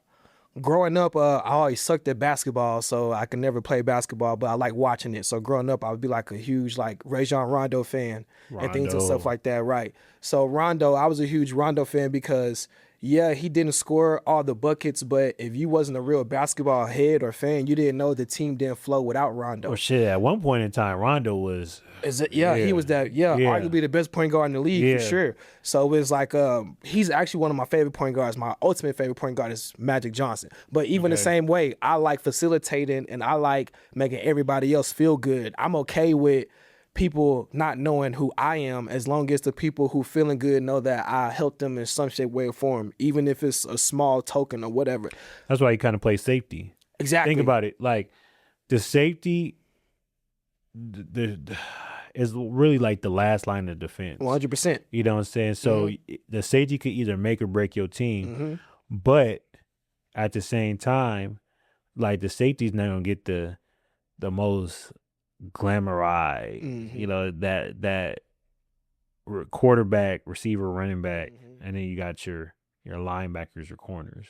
Growing up, I always sucked at basketball, so I could never play basketball, but I like watching it. So growing up, I would be like a huge like Rajon Rondo fan and things and stuff like that, right? So Rondo, I was a huge Rondo fan because yeah, he didn't score all the buckets, but if you wasn't a real basketball head or fan, you didn't know the team didn't flow without Rondo. Or shit, at one point in time, Rondo was. Is it? Yeah, he was that. Yeah, arguably the best point guard in the league for sure. So it's like, he's actually one of my favorite point guards. My ultimate favorite point guard is Magic Johnson. But even the same way, I like facilitating and I like making everybody else feel good. I'm okay with people not knowing who I am, as long as the people who feeling good know that I helped them in some shape, way, or form, even if it's a small token or whatever. That's why you kind of play safety. Exactly. Think about it. Like the safety, is really like the last line of defense. 100%. You know what I'm saying? So the safety could either make or break your team, but at the same time, like the safety's not gonna get the most glamorized, you know, that quarterback, receiver, running back, and then you got your linebackers or corners,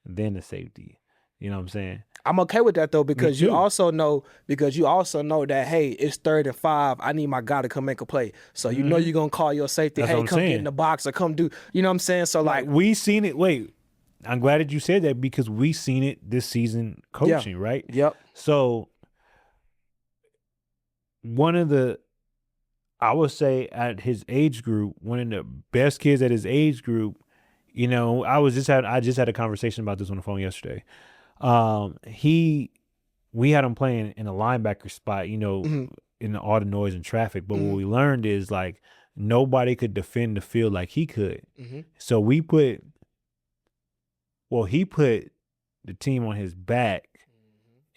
and then the safety. You know what I'm saying? I'm okay with that though, because you also know that, hey, it's 3rd and 5. I need my guy to come make a play. So you know you're gonna call your safety, That's hey, come get in the box or come do, you know what I'm saying? So like we seen it. Wait, I'm glad that you said that, because we seen it this season coaching, right? Yep. So I would say at his age group, one of the best kids at his age group, you know, I just had a conversation about this on the phone yesterday. We had him playing in a linebacker spot, you know, in all the noise and traffic. But what we learned is like nobody could defend the field like he could. So he put the team on his back,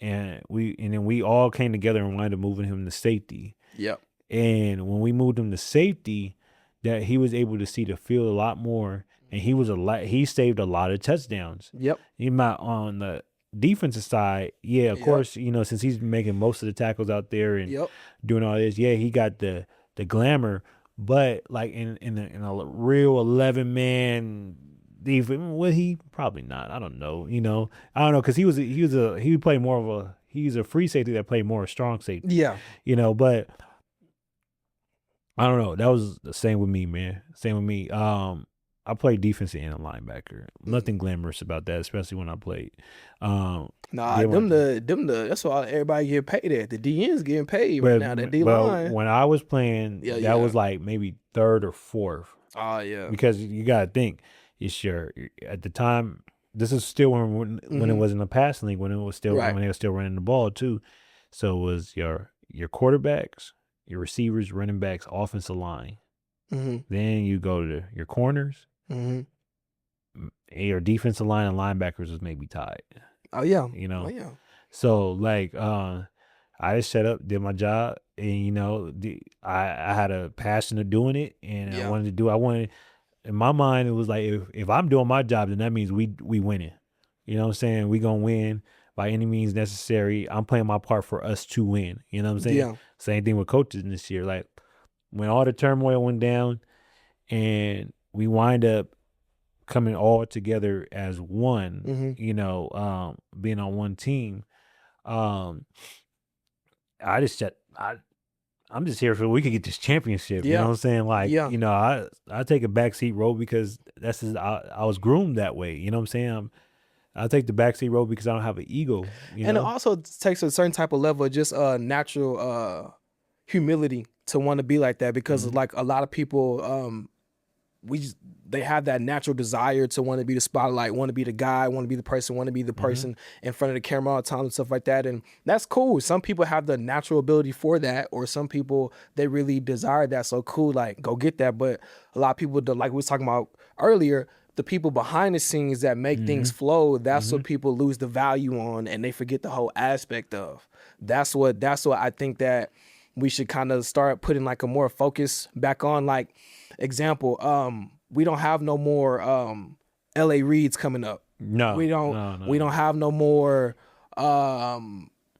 and then we all came together and wound up moving him to safety. Yep. And when we moved him to safety, that he was able to see the field a lot more, and he saved a lot of touchdowns. Yep. He might on the defensive side, of course, you know, since he's making most of the tackles out there and doing all this, he got the glamour, but like in a real 11-man defense, well, he probably not. I don't know, you know, because he played more of he's a free safety that played more a strong safety. Yeah. You know, but I don't know. That was the same with me, man. Same with me. I played defense and a linebacker. Nothing glamorous about that, especially when I played. That's why everybody get paid at. The DN's getting paid right now. That D line. When I was playing, that was like maybe 3rd or 4th. Oh yeah. Because you gotta think, at the time. This is still when it wasn't a passing league. When it was still when they were still running the ball too. So it was your quarterbacks, your receivers, running backs, offensive line. Then you go to your corners. Your defensive line and linebackers was maybe tied. Oh yeah. You know. Oh yeah. So like I just set up, did my job, and you know, I had a passion of doing it, and I wanted in my mind, it was like, if I'm doing my job, then that means we winning. You know what I'm saying? We gonna win by any means necessary. I'm playing my part for us to win. You know what I'm saying? Yeah. Same thing with coaching this year. Like when all the turmoil went down and we wind up coming all together as one, you know, being on one team, I'm just here so we could get this championship. You know what I'm saying? Like, you know, I take a backseat role because I was groomed that way. You know what I'm saying? I take the backseat role because I don't have an ego. You know? It also takes a certain type of level of just natural humility to want to be like that, because like a lot of people, they have that natural desire to want to be the spotlight, want to be the guy, want to be the person, want to be the person in front of the camera all the time and stuff like that. And that's cool. Some people have the natural ability for that, or some people, they really desire that. So cool, like go get that. But a lot of people, like we was talking about earlier, the people behind the scenes that make things flow, that's what people lose the value on, and they forget the whole aspect of. That's what I think that we should kind of start putting like a more focus back on. Like example, we don't have no more LA Reeds coming up. No, we don't. We don't have no more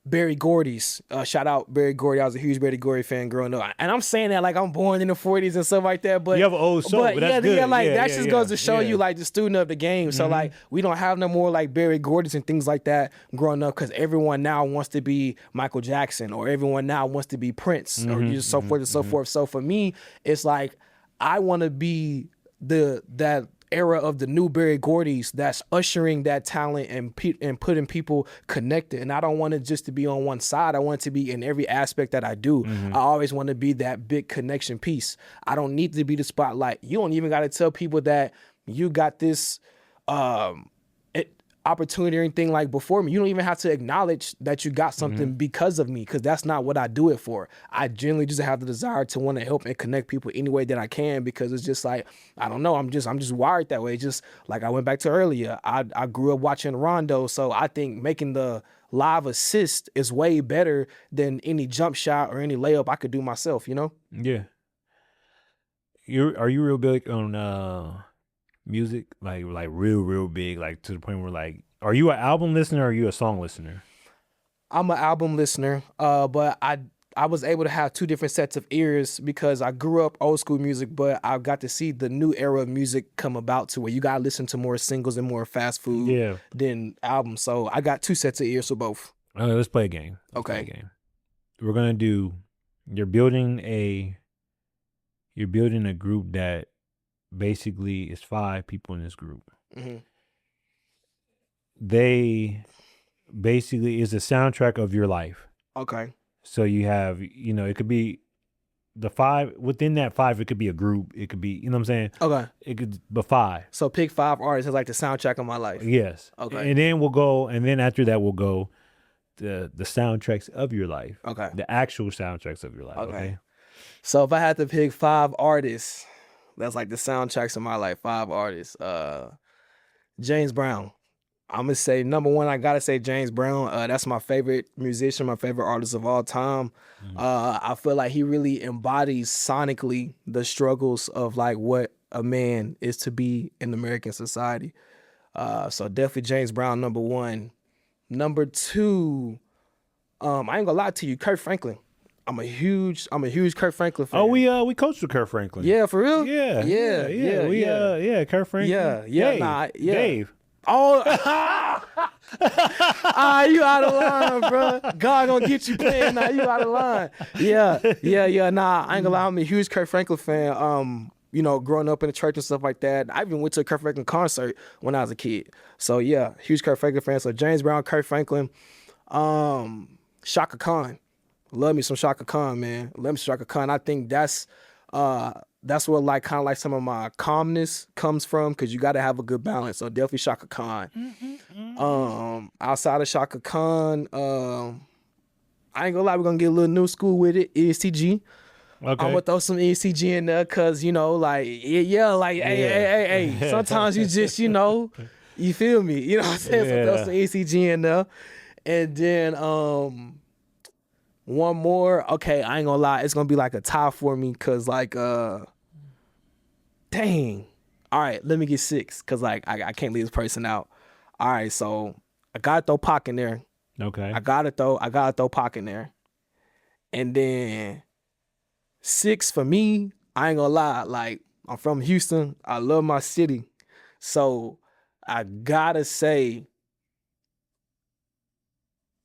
Barry Gordy's. Shout out Barry Gordy. I was a huge Barry Gordy fan growing up, and I'm saying that like I'm born in the 40s and stuff like that. But you have an old soul, but that's good. That just goes to show you like the student of the game. So like we don't have no more like Barry Gordy's and things like that growing up, because everyone now wants to be Michael Jackson, or everyone now wants to be Prince, or just so forth and so forth. So for me, it's like I want to be era of the new Berry Gordy's that's ushering that talent and putting people connected. And I don't want it just to be on one side. I want it to be in every aspect that I do. I always want to be that big connection piece. I don't need to be the spotlight. You don't even got to tell people that you got this opportunity or anything like before me. You don't even have to acknowledge that you got something because of me, because that's not what I do it for. I generally just have the desire to want to help and connect people any way that I can, because it's just like, I don't know, I'm just wired that way. Just like I went back to earlier, I grew up watching Rondo, so I think making the live assist is way better than any jump shot or any layup I could do myself, you know? Yeah. Are you real big on music, like real big, like to the point where like, are you an album listener or are you a song listener? I'm an album listener, but I was able to have two different sets of ears because I grew up old school music, but I got to see the new era of music come about to where you gotta listen to more singles and more fast food than albums. So I got two sets of ears for both. Let's play a game. Okay. Play a game. We're gonna do. You're building a group that basically is 5 people in this group. They basically is a soundtrack of your life. Okay. So you have, it could be the 5 within that 5. It could be a group. It could be, you know what I'm saying? Okay. It could, but 5. So pick 5 artists as like the soundtrack of my life. Yes. Okay. And then we'll go, and then after that we'll go the soundtracks of your life. Okay. The actual soundtracks of your life. Okay. So if I had to pick 5 artists, that's like the soundtracks of my life. 5 artists. James Brown. I'm gonna say number 1. I gotta say James Brown. That's my favorite musician, my favorite artist of all time. I feel like he really embodies sonically the struggles of like what a man is to be in American society. So definitely James Brown, number 1. Number 2, I ain't gonna lie to you, Kurt Franklin. I'm a huge Kurt Franklin fan. Oh, we coached with Kurt Franklin. Yeah, for real? Yeah, Kurt Franklin. Yeah, Dave. Oh, you out of line, bro. God gonna get you playing now. You out of line. Yeah. Nah, I ain't gonna lie. I'm a huge Kurt Franklin fan. Growing up in the church and stuff like that. I even went to a Kurt Franklin concert when I was a kid. So yeah, huge Kurt Franklin fan. So James Brown, Kurt Franklin, Shaka Khan. Love me some Shaka Khan, man. Love me some Shaka Khan. I think that's where like kind of like some of my calmness comes from, because you got to have a good balance. So definitely Shaka Khan. Outside of Shaka Khan, I ain't gonna lie, we're gonna get a little new school with it. ESTG. Okay. I'm gonna throw some ESTG in there, cause hey. Sometimes you just you feel me. You know what I'm saying? So throw some ESTG in there, and then one more. Okay, I ain't gonna lie, it's gonna be like a tie for me, cause like dang. All right, let me get 6, cause like I can't leave this person out. All right, so I gotta throw Pac in there. Okay. I gotta throw Pac in there. And then 6 for me, I ain't gonna lie, like I'm from Houston. I love my city. So I gotta say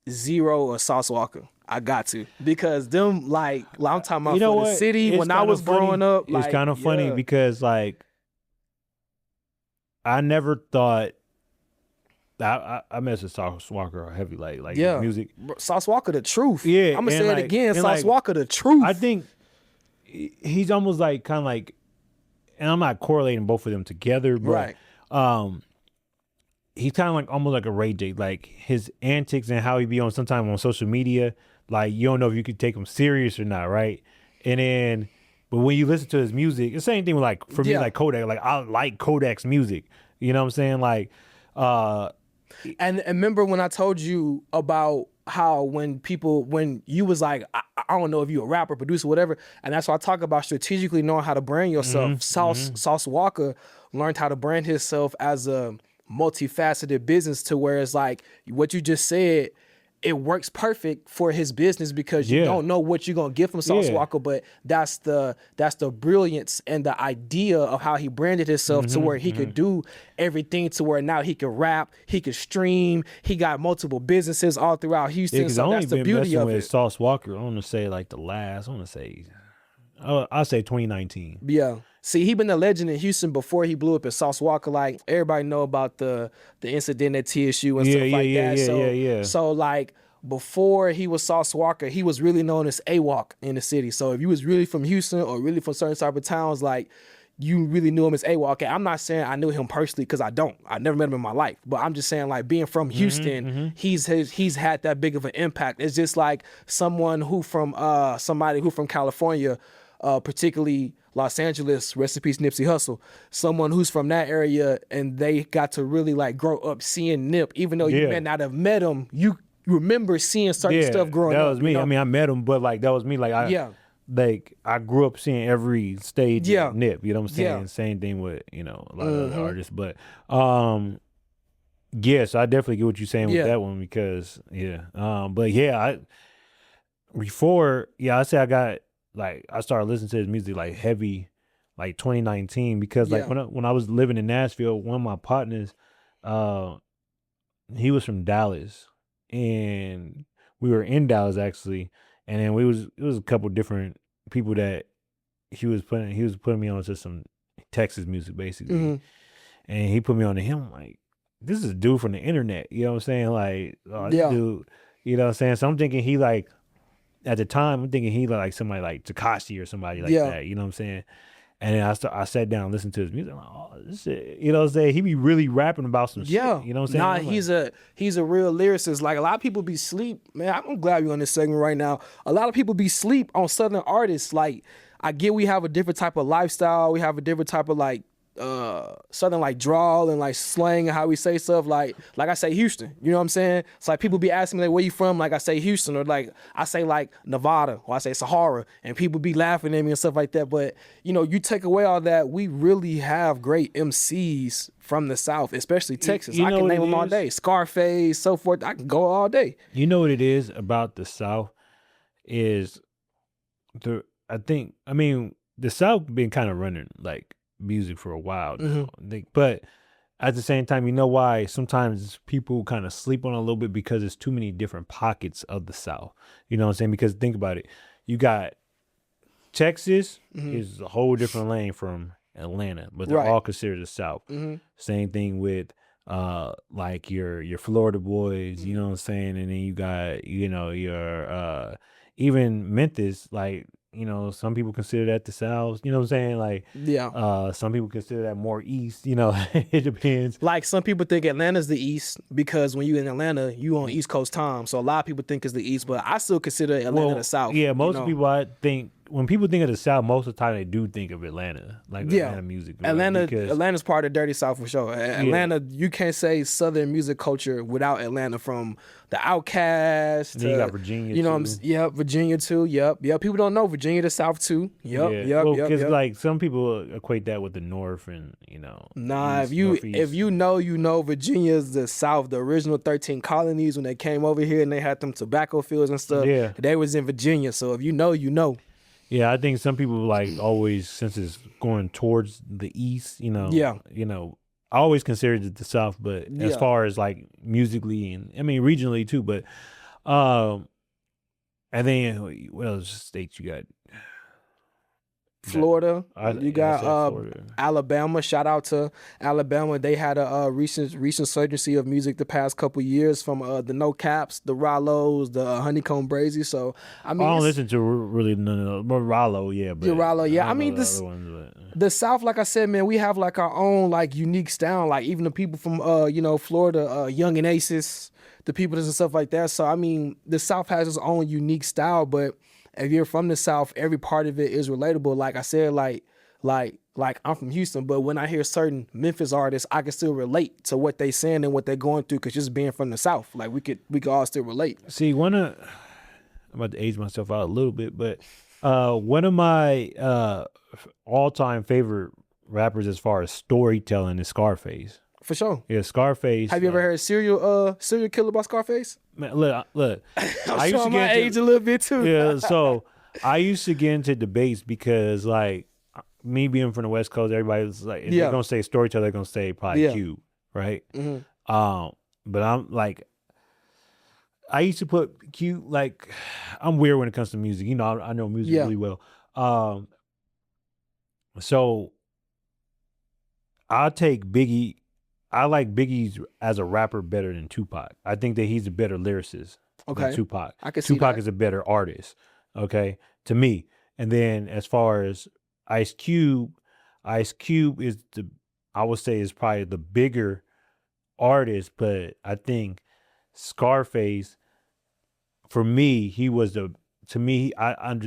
Zero or Sauce Walker. I got to, because them like I'm talking about for the city. When I was growing up, it's kind of funny because like I never thought I mess with Sauce Walker heavy like music. Sauce Walker the truth. Yeah, I'm gonna say it again. Sauce Walker the truth. I think he's almost like kind of like, and I'm not correlating both of them together, but he's kind of like almost like a Ray J, like his antics and how he be on sometimes on social media. Like you don't know if you could take him serious or not, right? And then, but when you listen to his music, the same thing with like for me, like Kodak. Like I like Kodak's music. You know what I'm saying? Like, and remember when I told you about how when you was like, I don't know if you a rapper, producer, whatever, and that's why I talk about strategically knowing how to brand yourself. Sauce Walker learned how to brand himself as a multifaceted business, to where it's like what you just said. It works perfect for his business, because you don't know what you're gonna get from Sauce Walker, but that's the brilliance and the idea of how he branded himself to where he could do everything, to where now he could rap, he could stream, he got multiple businesses all throughout Houston. So that's the beauty of it. Sauce Walker, I want to say like I'll say 2019. Yeah. See, he been a legend in Houston before he blew up at Sauce Walker. Like everybody know about the incident at TSU and stuff like that. So like before he was Sauce Walker, he was really known as A-Walk in the city. So if you was really from Houston or really from certain type of towns, like you really knew him as A-Walk. And I'm not saying I knew him personally because I don't. I never met him in my life. But I'm just saying like being from Houston, he's had that big of an impact. It's just like somebody who from California, particularly Los Angeles, rest in peace Nipsey Hussle, someone who's from that area and they got to really like grow up seeing Nip, even though you may not have met him, you remember seeing certain stuff growing up. That was me. I mean, I met him, but like that was me. Like I grew up seeing every stage of Nip, you know what I'm saying? Same thing with, a lot of other artists. But yes, I definitely get what you're saying with that one because I say I got like I started listening to his music like heavy, like 2019 because like when I was living in Nashville, one of my partners, he was from Dallas, and we were in Dallas actually, and then it was a couple different people that he was putting me on to some Texas music basically, and he put me on to him like this is a dude from the internet, you know what I'm saying? Like this dude, you know what I'm saying? So I'm thinking he like. At the time, I'm thinking he like somebody like Tekashi or somebody like that. You know what I'm saying? And then I sat down and listened to his music. I'm like, oh, this shit. You know what I'm saying? He be really rapping about some shit. You know what I'm saying? Nah, he's a real lyricist. Like a lot of people be sleep. Man, I'm glad you're on this segment right now. A lot of people be sleep on Southern artists. Like I get we have a different type of lifestyle. We have a different type of like Southern like drawl and like slang and how we say stuff like I say Houston, you know what I'm saying? It's like people be asking me like where you from, like I say Houston, or like I say like Nevada, or I say Sahara, and people be laughing at me and stuff like that. But you take away all that, we really have great MCs from the South, especially Texas. I can name them all day, Scarface, so forth. I can go all day. You know what it is about the South is the South been kind of running like music for a while now. But at the same time, you know why sometimes people kind of sleep on it a little bit because there's too many different pockets of the South. You know what I'm saying? Because think about it. You got Texas is a whole different lane from Atlanta, but they're all considered the South. Same thing with like your Florida boys, you know what I'm saying? And then you got, your even Memphis, like some people consider that the South, you know what I'm saying? Like, some people consider that more East, it depends. Like some people think Atlanta's the East because when you in Atlanta, you on East Coast time. So a lot of people think it's the East, but I still consider Atlanta the South. Yeah, most people I think, when people think of the South, most of the time they do think of Atlanta, like Atlanta music. Atlanta's part of the Dirty South for sure. Atlanta, you can't say Southern music culture without Atlanta, from the Outkast to, you got Virginia, Virginia too. Yep. People don't know Virginia the South too. Because like some people equate that with the North, and Nah, East, if you know Virginia's the South, the original 13 colonies when they came over here and they had them tobacco fields and stuff. Yeah, they was in Virginia. So if you know, you know. Yeah, I think some people like always, since it's going towards the East, I always considered it the South, but as far as like musically and I mean regionally too, but and then what else states you got? Florida, you got Florida. Alabama. Shout out to Alabama. They had a recent resurgency of music the past couple years from the No Caps, the Rollos, the Honeycomb Brazy. So I mean, I don't listen to really none of those. Rollo, yeah, but Rollo, yeah. I mean, the South, like I said, man, we have like our own like unique style. Like even the people from Florida, Young and Aces, the people and stuff like that. So I mean, the South has its own unique style, but if you're from the South, every part of it is relatable. Like I said, like I'm from Houston, but when I hear certain Memphis artists, I can still relate to what they saying and what they're going through, because just being from the South, like we could all still relate. See, I'm about to age myself out a little bit, but one of my all-time favorite rappers as far as storytelling is Scarface. For sure. Yeah, Scarface. Have you ever heard Serial Killer by Scarface? Man, look. I used to get age a little bit too. Yeah, so I used to get into debates because, like, me being from the West Coast, everybody's like, if they're gonna say storyteller, they're gonna say probably Cube, right? But I'm like, I used to put Cube, like, I'm weird when it comes to music. I know music really well. So I'll take Biggie. I like Biggie as a rapper better than Tupac. I think that he's a better lyricist than Okay, Tupac. I can see Tupac that. is a better artist, okay, to me. And then as far as Ice Cube, Ice Cube is I would say is probably the bigger artist, but I think Scarface, for me, he was the to me I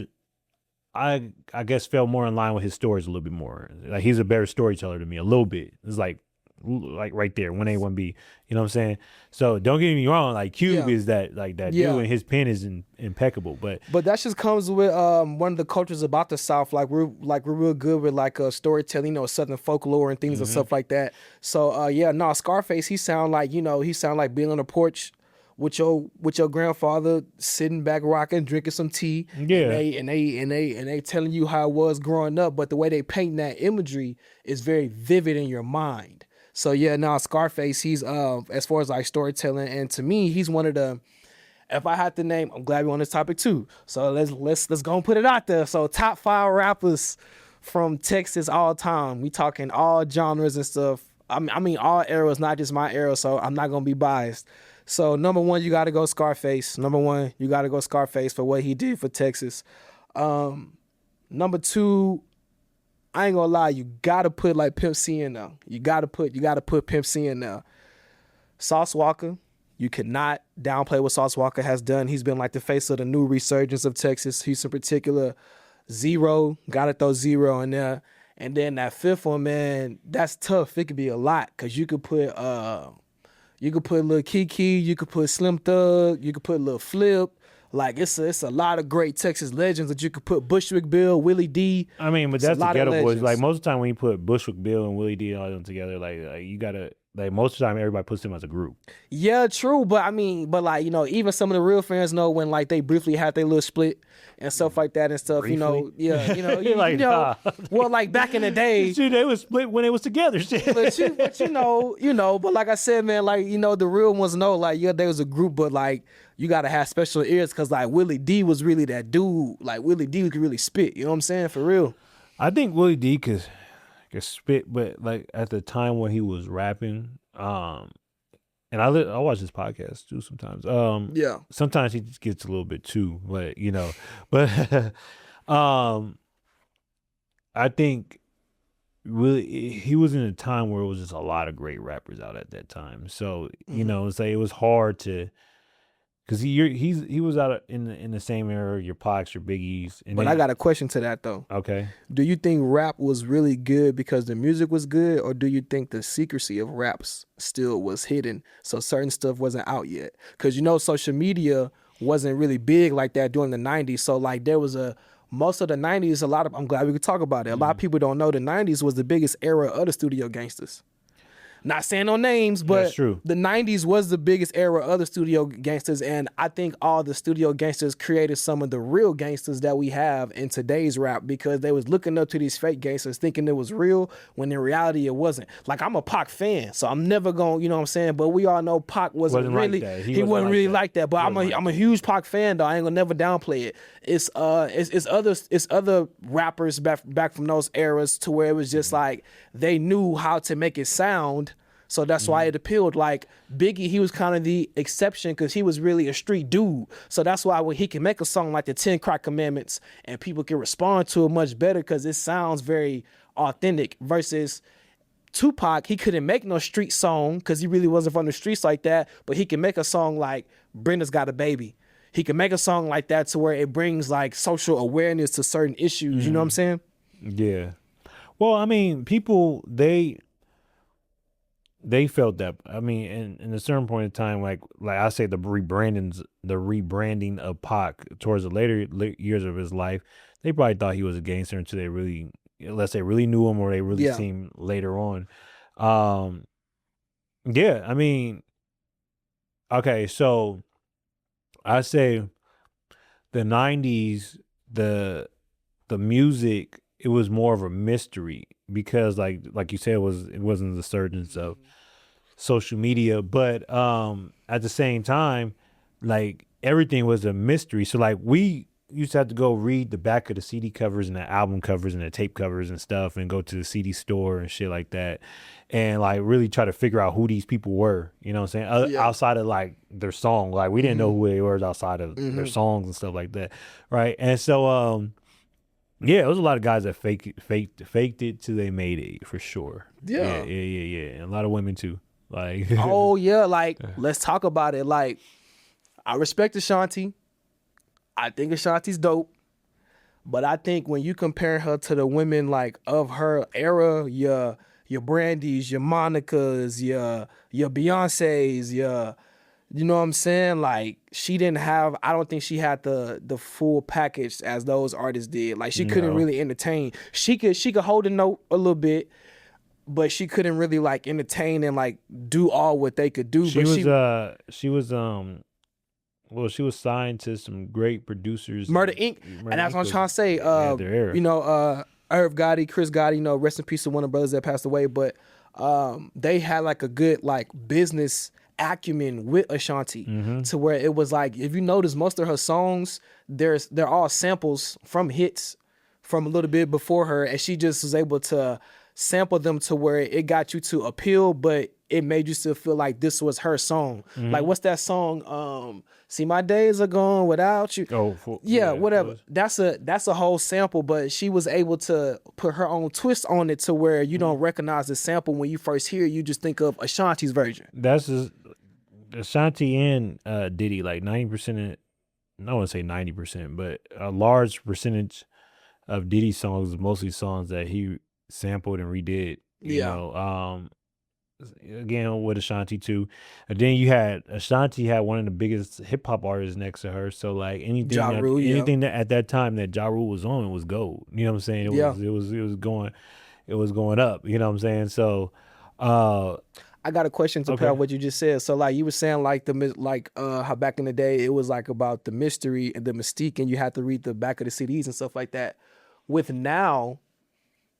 guess fell more in line with his stories a little bit more. Like he's a better storyteller to me a little bit. It's like right there, 1A, 1B. You know what I'm saying? So don't get me wrong, like Cube Yeah. is that dude, Yeah. and his pen is impeccable. But But that just comes with one of the cultures about the South. We're real good with storytelling, Southern folklore and things and stuff like that. So Scarface, he sound like being on the porch with your grandfather sitting back rocking, drinking some tea. Yeah. And they telling you how it was growing up, but the way they paint that imagery is very vivid in your mind. So Scarface, he's as far as like storytelling, and to me, he's one of the, if I had to name, I'm glad we're on this topic too. So let's go and put it out there. So top 5 rappers from Texas all time. We talking all genres and stuff. I mean all eras, not just my era. So I'm not gonna be biased. So number 1, you got to go Scarface. Number 1, you got to go Scarface for what he did for Texas. Number 2, I ain't gonna lie, you gotta put like Pimp C in there. You gotta put Pimp C in there. Sauce Walker. You cannot downplay what Sauce Walker has done. He's been like the face of the new resurgence of Texas. Houston in particular. Zero, gotta throw Zero in there. And then that 5th one, man, that's tough. It could be a lot because you could put Lil Kiki, you could put Slim Thug, you could put Lil Flip. Like it's a lot of great Texas legends that you could put. Bushwick Bill, Willie D. I mean, but It's a that's the lot of Ghetto Boys. legends. Like most of the time when you put Bushwick Bill and Willie D and all them together, like you gotta, like most of the time everybody puts them as a group. Yeah, true, but I mean, even some of the real fans know when like they briefly had their little split and stuff like that and stuff. Briefly? Like Nah. well, like back in the day. Shit, they was split when they was together. Shit. But like I said, man, the real ones know, there was a group, but like you gotta have special ears because like Willie D was really that dude. Like Willie D could really spit. You know what I'm saying? For real. I think Willie D could spit, but like at the time when he was rapping, and I watch his podcast too sometimes. Yeah. Sometimes he just gets a little bit too, but I think really he was in a time where it was just a lot of great rappers out at that time. So it's like it was hard to. Cause he was out in the same era, your Pacs, your Biggies, But I got a question to that though. Okay. Do you think rap was really good because the music was good, or do you think the secrecy of raps still was hidden, so certain stuff wasn't out yet? Because social media wasn't really big like that during the 90s. So like there was most of the 90s, I'm glad we could talk about it. A lot of people don't know the 90s was the biggest era of the studio gangsters. Not saying no names, but That's true. The 90s was the biggest era of the studio gangsters, and I think all the studio gangsters created some of the real gangsters that we have in today's rap because they was looking up to these fake gangsters thinking it was real when in reality it wasn't. Like I'm a Pac fan, so I'm never going, you know what I'm saying? But we all know Pac wasn't really, like that. he wasn't really like that. But I'm a huge Pac fan though. I ain't gonna never downplay it. It's other rappers back from those eras to where it was just like they knew how to make it sound. So that's why it appealed. Like Biggie, he was kind of the exception because he was really a street dude. So that's why when he can make a song like the 10 Crack Commandments and people can respond to it much better because it sounds very authentic versus Tupac, he couldn't make no street song because he really wasn't from the streets like that, but he can make a song like Brenda's Got a Baby. He can make a song like that to where it brings like social awareness to certain issues. You know what I'm saying? Yeah. Well, I mean, people, they felt that. I mean, in a certain point in time, like I say, the rebranding of Pac towards the later years of his life, they probably thought he was a gangster until they really, unless they really knew him or they really seen him later on. Yeah, I mean, okay, so I say the 90s, the music, it was more of a mystery because like you said, it wasn't the surgence of social media, but at the same time, like everything was a mystery. So like we used to have to go read the back of the CD covers and the album covers and the tape covers and stuff, and go to the CD store and shit like that, and like really try to figure out who these people were. You know what I'm saying? Outside of like their song, like we didn't know who they were outside of their songs and stuff like that, right? And so, yeah, it was a lot of guys that faked it till they made it for sure. Yeah. And a lot of women too. Like, oh yeah, like let's talk about it. Like, I respect Ashanti. I think Ashanti's dope. But I think when you compare her to the women like of her era, your Brandys, your Monicas, your Beyoncés, you know what I'm saying? Like, she didn't have, I don't think she had the full package as those artists did. Like, she couldn't really entertain. She could hold a note a little bit, but she couldn't really like entertain and like do all what they could do. She was signed to some great producers. Murder Inc. And that's what I'm trying to say. You know, Irv Gotti, Chris Gotti, you know, rest in peace to one of the brothers that passed away. But they had like a good like business acumen with Ashanti to where it was like, if you notice, most of her songs, they're all samples from hits from a little bit before her, and she just was able to sample them to where it got you to appeal, but it made you still feel like this was her song. Like, what's that song? See, my days are gone without you. Whatever. That's a whole sample, but she was able to put her own twist on it to where you don't recognize the sample when you first hear it. You just think of Ashanti's version. That's Ashanti and Diddy, like 90% of, I don't want to say 90%, but a large percentage of Diddy's songs is mostly songs that he sampled and redid. You know, again with Ashanti too. And then you had Ashanti had one of the biggest hip hop artists next to her. So like anything that at that time that Ja Rule was on was gold. You know what I'm saying? It was going up. You know what I'm saying? So I got a question to pair what you just said. So like you were saying like how back in the day it was like about the mystery and the mystique, and you had to read the back of the CDs and stuff like that. With now,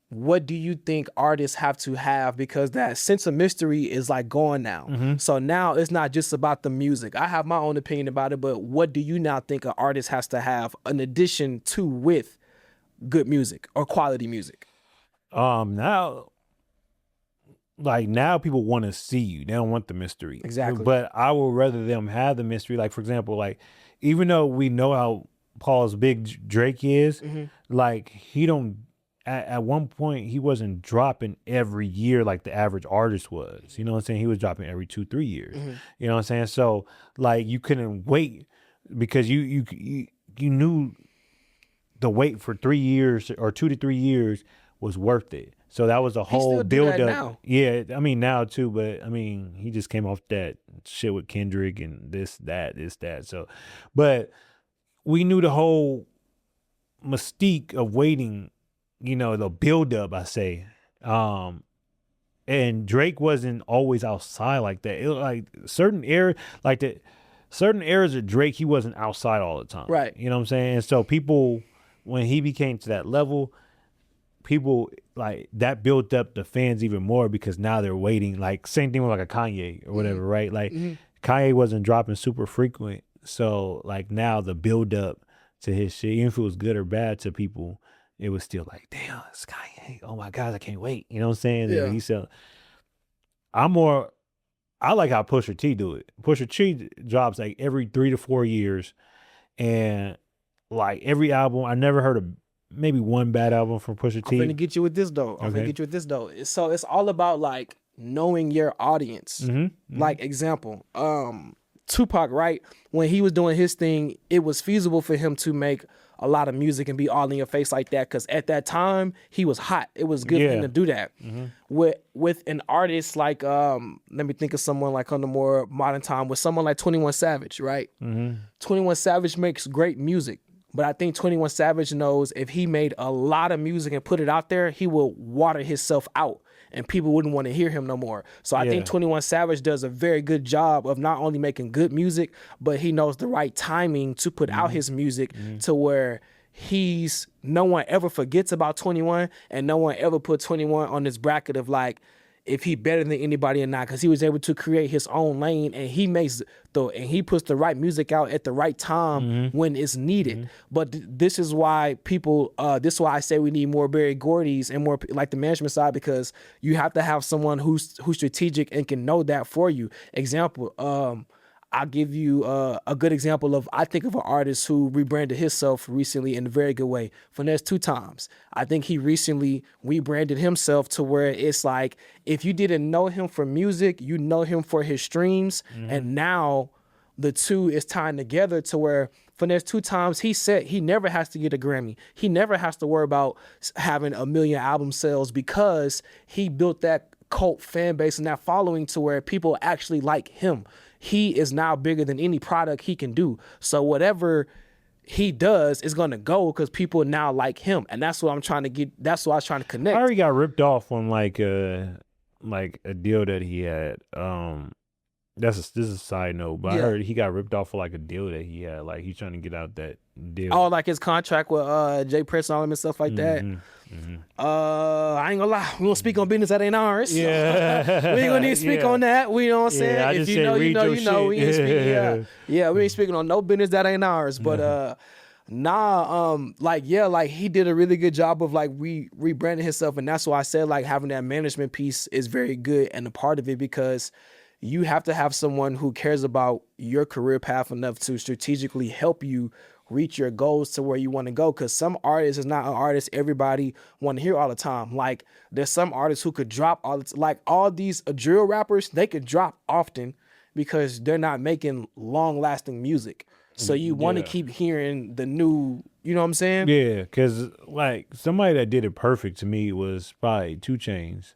what do you think artists have to have? Because that sense of mystery is like gone now. So now it's not just about the music. I have my own opinion about it, but what do you now think an artist has to have in addition to with good music or quality music? Now people want to see you. They don't want the mystery. Exactly. But I would rather them have the mystery. Like, for example, like, even though we know how Paul's big Drake is, like, he don't, at one point, he wasn't dropping every year like the average artist was. You know what I'm saying? He was dropping every 2-3 years. You know what I'm saying? So, like, you couldn't wait because you knew the wait for 3 years or 2 to 3 years was worth it. So that was a whole build up. Yeah, I mean now too, but I mean he just came off that shit with Kendrick and this, that. So, but we knew the whole mystique of waiting, you know, the build up, I say. And Drake wasn't always outside like that. It was like certain eras of Drake, he wasn't outside all the time. Right. You know what I'm saying? And so people, when he became to that level, people like that built up the fans even more because now they're waiting. Like same thing with like a Kanye or whatever, right? Like Kanye wasn't dropping super frequent. So like now the build up to his shit, even if it was good or bad to people, it was still like, damn, it's Kanye. Oh my God, I can't wait. You know what I'm saying? Yeah. And he said, I like how Pusha T do it. Pusha T drops like every 3 to 4 years. And like every album, I never heard of maybe one bad album from Pusha T. I'm finna get you with this though. So it's all about like knowing your audience. Like example, Tupac, right? When he was doing his thing, it was feasible for him to make a lot of music and be all in your face like that because at that time he was hot. It was good for him to do that. With an artist like let me think of someone like on the more modern time with someone like 21 Savage, right? 21 Savage makes great music. But I think 21 Savage knows if he made a lot of music and put it out there, he will water himself out and people wouldn't want to hear him no more. So I think 21 Savage does a very good job of not only making good music, but he knows the right timing to put out his music to where no one ever forgets about 21 and no one ever put 21 on this bracket of like, if he better than anybody or not, because he was able to create his own lane, and he puts the right music out at the right time when it's needed. But this is why this is why I say we need more Berry Gordy's and more like the management side, because you have to have someone who's strategic and can know that for you. Example, I'll give you a good example of, I think of an artist who rebranded himself recently in a very good way. Finesse 2 Times. I think he recently rebranded himself to where it's like, if you didn't know him for music, you know him for his streams. And now the two is tying together to where Finesse 2 Times, he said he never has to get a Grammy. He never has to worry about having 1 million album sales, because he built that cult fan base and that following to where people actually like him. He is now bigger than any product he can do. So whatever he does is gonna go because people now like him, and that's what I'm trying to get. That's what I was trying to connect. I already got ripped off on like a deal that he had. This is a side note, but I heard he got ripped off for like a deal that he had. Like he's trying to get out that deal. Oh, like his contract with Jay Prince and all them and stuff like that. I ain't gonna lie, we don't speak on business that ain't ours. Yeah, we ain't gonna need to speak on that. We know what I'm saying. I If just you say know, you read know, your you know. We ain't shit. speaking. We ain't speaking on no business that ain't ours. But like he did a really good job of like rebranding himself, and that's why I said like having that management piece is very good and a part of it, because you have to have someone who cares about your career path enough to strategically help you reach your goals to where you want to go. Because some artists is not an artist everybody want to hear all the time. Like there's some artists who could drop like all these drill rappers, they could drop often because they're not making long lasting music. So you want to keep hearing the new, you know what I'm saying? Yeah, because like somebody that did it perfect to me was probably 2 Chainz.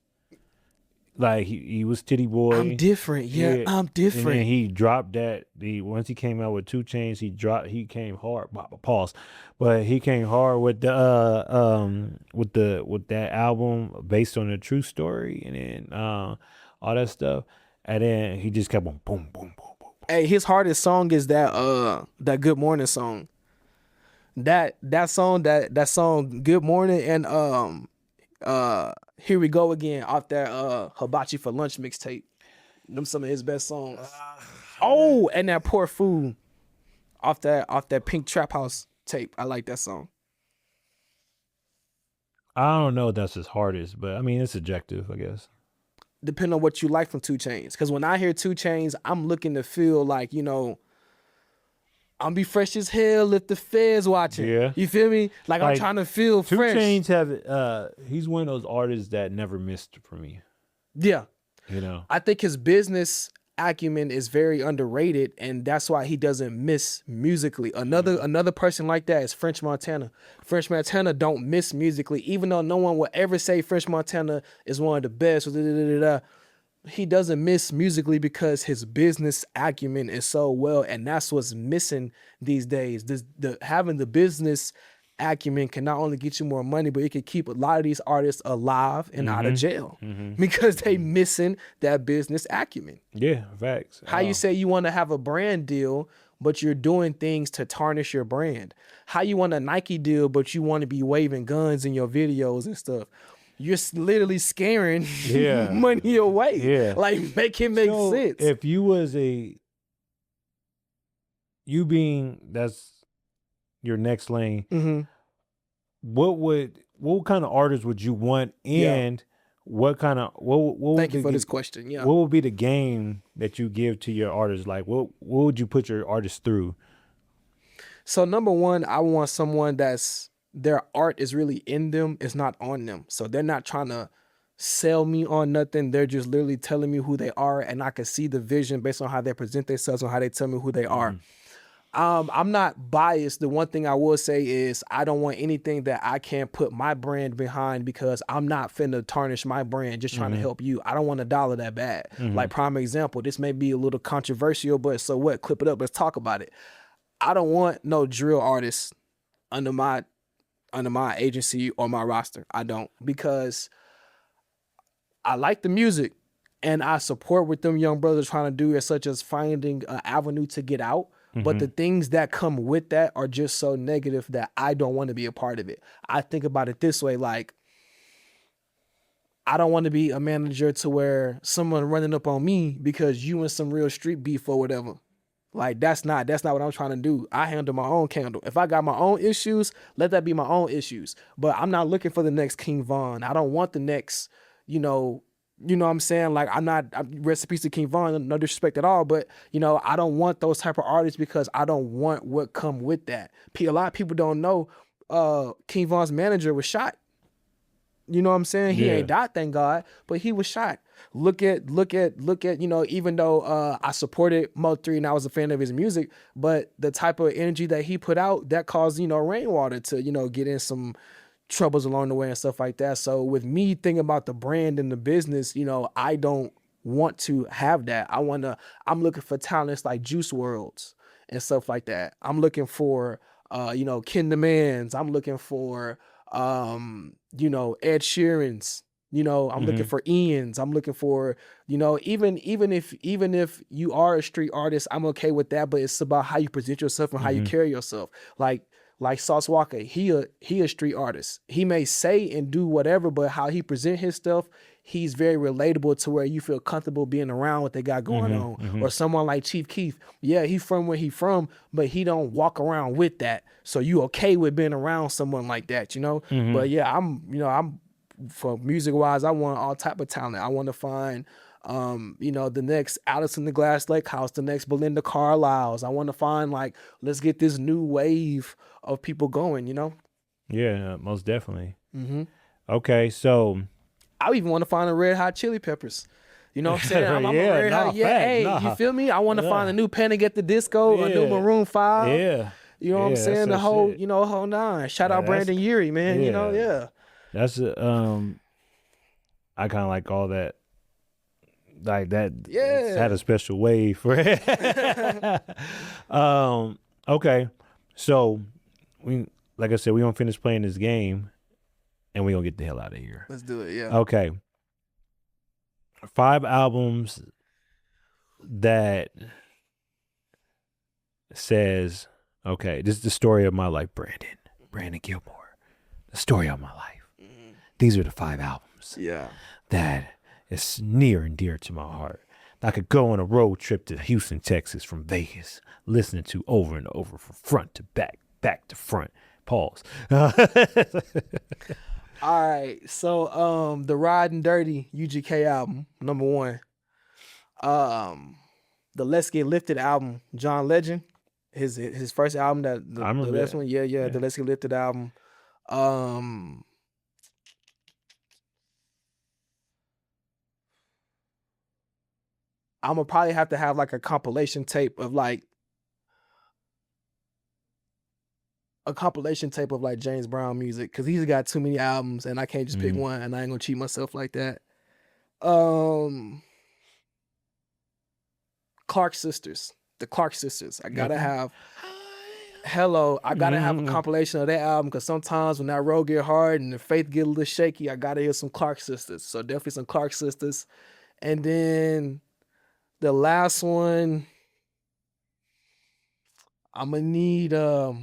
Like he was Titty Boy. I'm different. Yeah, I'm different. And then he dropped that. Once he came out with 2 Chainz, he came hard. Pause. But he came hard with the with that album based on a true story, and then all that stuff. And then he just kept on boom, boom, boom, boom. Hey, his hardest song is that Good Morning song. That song Good Morning, and Here We Go Again off that Hibachi for Lunch mixtape. Them some of his best songs. And that Poor Food off that Pink Trap House tape. I like that song. I don't know if that's his hardest, but I mean it's subjective, I guess. Depending on what you like from 2 Chainz. Because when I hear 2 Chainz, I'm looking to feel like, you know, I'm be fresh as hell if the feds watching. Yeah. You feel me? Like I'm trying to feel 2 fresh. 2 Chainz he's one of those artists that never missed for me. Yeah. You know. I think his business acumen is very underrated, and that's why he doesn't miss musically. Another person like that is French Montana. French Montana don't miss musically, even though no one will ever say French Montana is one of the best. He doesn't miss musically because his business acumen is so well, and that's what's missing these days. Having the business acumen can not only get you more money, but it can keep a lot of these artists alive and out of jail because they missing that business acumen. Yeah, facts. How you say you want to have a brand deal, but you're doing things to tarnish your brand? How you want a Nike deal, but you want to be waving guns in your videos and stuff? You're literally scaring money away. Yeah. Like, make it make sense. If you was that's your next lane, what kind of artist would you want, and what Thank you for this question. Yeah. What would be the game that you give to your artists? Like what would you put your artist through? So number one, I want someone that's their art is really in them, it's not on them. So they're not trying to sell me on nothing. They're just literally telling me who they are, and I can see the vision based on how they present themselves and how they tell me who they are. I'm not biased. The one thing I will say is I don't want anything that I can't put my brand behind, because I'm not finna tarnish my brand just trying to help you. I don't want $1 that bad. Like prime example, this may be a little controversial, but so what? Clip it up. Let's talk about it. I don't want no drill artists under my agency or my roster. I don't, because I like the music and I support what them young brothers trying to do, such as finding an avenue to get out. But the things that come with that are just so negative that I don't want to be a part of it. I think about it this way, like, I don't want to be a manager to where someone running up on me because you in some real street beef or whatever. Like that's not what I'm trying to do. I handle my own candle. If I got my own issues, let that be my own issues. But I'm not looking for the next King Von. I don't want the next, what I'm saying? Like recipes to King Von, no disrespect at all, but I don't want those type of artists because I don't want what come with that. A lot of people don't know King Von's manager was shot. You know what I'm saying? He ain't died, thank God, but he was shot. Look at, even though I supported Mo3 and I was a fan of his music, but the type of energy that he put out, that caused, Rainwater to, get in some troubles along the way and stuff like that. So with me thinking about the brand and the business, I don't want to have that. I'm looking for talents like Juice WRLDs and stuff like that. I'm looking for, Ken Demans. I'm looking for, Ed Sheeran's, I'm looking for Ian's. I'm looking for, even if you are a street artist, I'm okay with that. But it's about how you present yourself and how you carry yourself. Like Sauce Walker, he a street artist. He may say and do whatever, but how he present his stuff, he's very relatable to where you feel comfortable being around what they got going on. Or someone like Chief Keef, yeah, he from where he from, but he don't walk around with that. So you okay with being around someone like that, But yeah, I'm for music wise, I want all type of talent. I want to find the next Alice in the Glass Lake House, the next Belinda Carlisle's. I want to find let's get this new wave of people going, Yeah, most definitely. Okay, so I even want to find the Red Hot Chili Peppers. You know what I'm saying? I'm a Red Hot. You feel me? I want to find a new Panic at the Disco, a new Maroon 5. Yeah. You know what I'm saying? The whole, whole nine. Shout out Brandon Urie, man. That's I kind of like all that. Like that. Yeah. It's had a special wave for it. Okay. So like I said, we gonna finish playing this game and we gonna get the hell out of here. Let's do it. Yeah. Okay. 5 albums that says, okay, this is the story of my life, Brandon Gilmore. The story of my life. These are the 5 albums. Yeah. That is near and dear to my heart. I could go on a road trip to Houston, Texas from Vegas, listening to over and over from front to back, back to front. Pause. All right. So the Riding Dirty UGK album, number 1. The Let's Get Lifted album, John Legend. His first album, the last one. Yeah, the Let's Get Lifted album. I'm gonna probably have to have a compilation tape of James Brown music, because he's got too many albums and I can't just pick one, and I ain't gonna cheat myself like that. Clark Sisters, the Clark Sisters. I gotta have Hello. I gotta have a compilation of that album, because sometimes when that road get hard and the faith get a little shaky, I gotta hear some Clark Sisters. So definitely some Clark Sisters. And then the last one, I'm gonna need a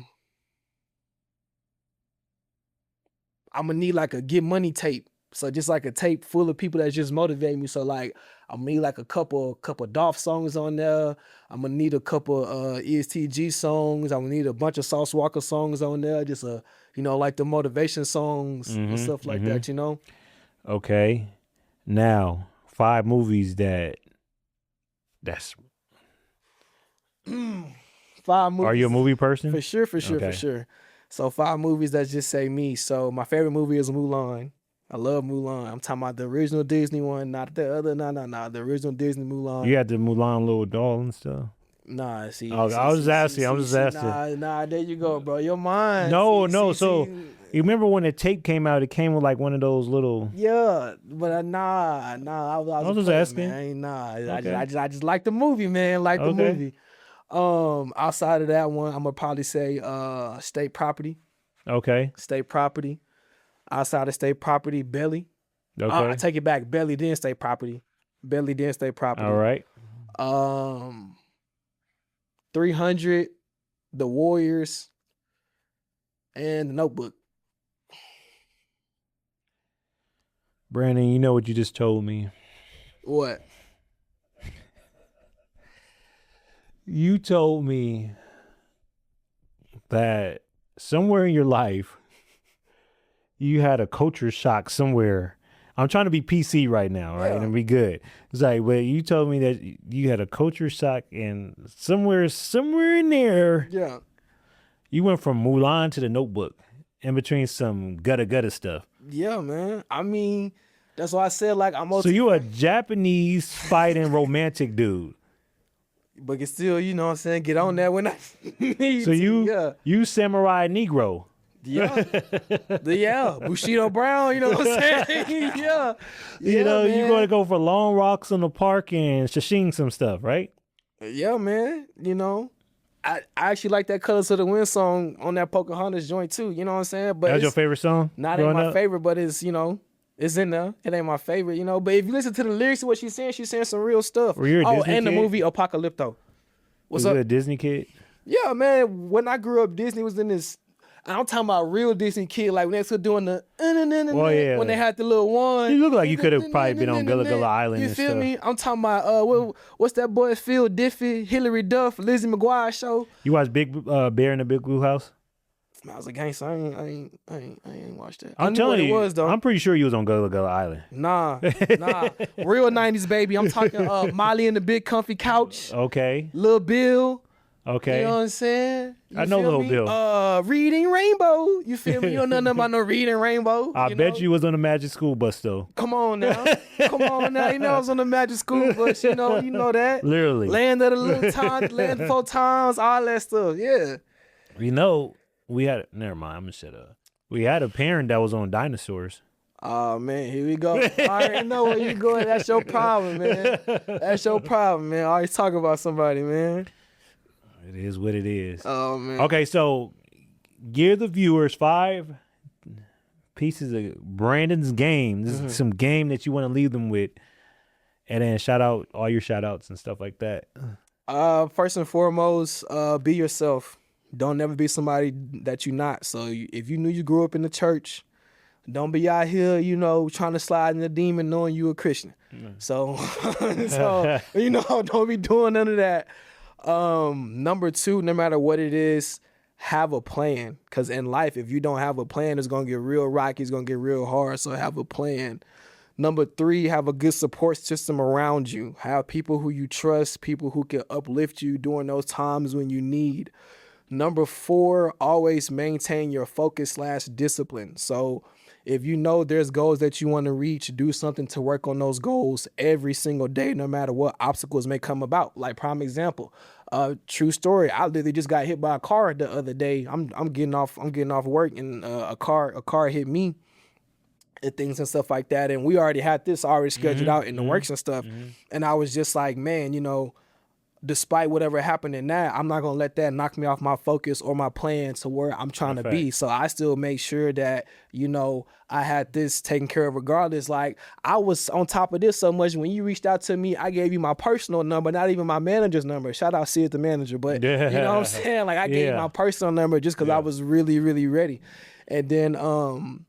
Get Money tape. So just a tape full of people that just motivate me. So I'm gonna need a couple Dolph songs on there. I'm gonna need a couple ESTG songs. I'm gonna need a bunch of Sauce Walker songs on there. Just the motivation songs and stuff like that. Okay. Now 5 movies that's 5 movies. Are you a movie person? For sure. So 5 movies that just say me. So my favorite movie is Mulan. I love Mulan. I'm talking about the original Disney one, not the other. No. The original Disney Mulan. You had the Mulan little doll and stuff? Nah, see. I was just asking. Nah, there you go, bro. Your mind. No. So you remember when the tape came out? It came with one of those little. Yeah, but nah. I was just asking. Man. Okay. I just like the movie, man. The movie. Outside of that one, I'm gonna probably say State Property. Okay. State Property. Outside of State Property, Belly. Okay. I take it back. Belly, then State Property. Belly, then State Property. All right. 300, The Warriors, and The Notebook. Brandon, you know what you just told me? What? You told me that somewhere in your life you had a culture shock somewhere. I'm trying to be PC right now, right? Yeah. And be good. It's like, but you told me that you had a culture shock and somewhere in there, Yeah. you went from Mulan to The Notebook in between some gutta stuff. Yeah, man. I mean, that's why I said like I'm So you a Japanese fighting romantic dude. but can still, you know what I'm saying, get on that when I need So to. you samurai Negro. Yeah, Bushido Brown, you know what I'm saying? yeah. You know, man. you're going to go for long walks in the park and sashing some stuff, right? Yeah, man. You know, I actually like that Colors of the Wind song on that Pocahontas joint too. You know what I'm saying? But That's your favorite song? Not ain't my favorite, but it's, you know, it's in there. It ain't my favorite, you know. But if you listen to the lyrics of what she's saying some real stuff. Were you a Disney and the kid? movie Apocalypto. What's Was up? you a Disney kid? Yeah, man. When I grew up, Disney was in this. I'm talking about real Disney kid, like when they were doing the when they had the little one. You look like you could have probably been on Gullah Gullah Island You and feel stuff. me? I'm talking about what's that boy Phil Diffie, Hilary Duff, Lizzie McGuire show. You watch Big Bear in the Big Blue House? I was a gangster. I ain't watched that. I'm I knew telling what you, it was though. I'm pretty sure you was on Gullah Gullah Island. Nah. Real 90s baby. I'm talking Molly and the Big Comfy Couch. Okay. Lil Bill. Okay. You know what I'm saying? I know feel Lil me? Bill. Reading Rainbow. You feel me? You don't know nothing about no Reading Rainbow. I bet you was on the Magic School Bus though. Come on now. Come on now. You know I was on the Magic School Bus. You know that. Literally. Land of the Little Times, Land of 4 Times, all that stuff. Yeah. You know, never mind, I'm gonna shut up. We had a parent that was on dinosaurs. Oh man, here we go. I already know where you going. That's your problem, man. That's your problem, man. Always talk about somebody, man. It is what it is. Oh man. Okay, so give the viewers 5 pieces of Brandon's game. This is some game that you want to leave them with. And then shout out all your shout outs and stuff like that. First and foremost, be yourself. Don't never be somebody that you're not. So if you knew you grew up in the church, don't be out here, you know, trying to slide in the demon knowing you a Christian. So, you know, don't be doing none of that. Number 2, no matter what it is, have a plan. Because in life, if you don't have a plan, it's going to get real rocky. It's going to get real hard. So have a plan. Number 3, have a good support system around you. Have people who you trust, people who can uplift you during those times when you need. Number 4, always maintain your focus/discipline. So if you know there's goals that you want to reach, do something to work on those goals every single day, no matter what obstacles may come about. Like prime example, true story. I literally just got hit by a car the other day. I'm getting off work and a car hit me and things and stuff like that. And we already had this already scheduled out in the works and stuff. And I was just like, man, you know, despite whatever happened in that, I'm not going to let that knock me off my focus or my plan to where I'm trying to be. So I still make sure that, you know, I had this taken care of regardless. Like I was on top of this so much when you reached out to me, I gave you my personal number, not even my manager's number. Shout out Sid, the manager. But you know what I'm saying? Like I gave you my personal number just because I was really, really ready. And then,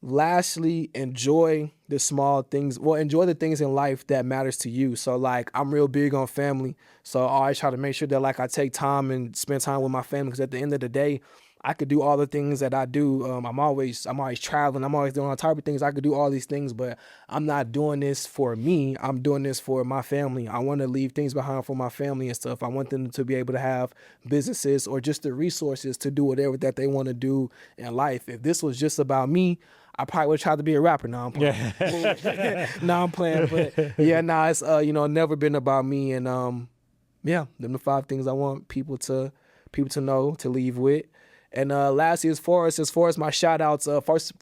lastly, enjoy the small things. Well, enjoy the things in life that matters to you. So like I'm real big on family. So I always try to make sure that like I take time and spend time with my family, because at the end of the day, I could do all the things that I do. I'm always traveling. I'm always doing all type of things. I could do all these things, but I'm not doing this for me. I'm doing this for my family. I want to leave things behind for my family and stuff. I want them to be able to have businesses or just the resources to do whatever that they want to do in life. If this was just about me, I probably would try to be a rapper. Now I'm playing. I'm playing. But yeah, it's you know, never been about me. And them the 5 things I want people to know, to leave with. And lastly, as far as my shout outs,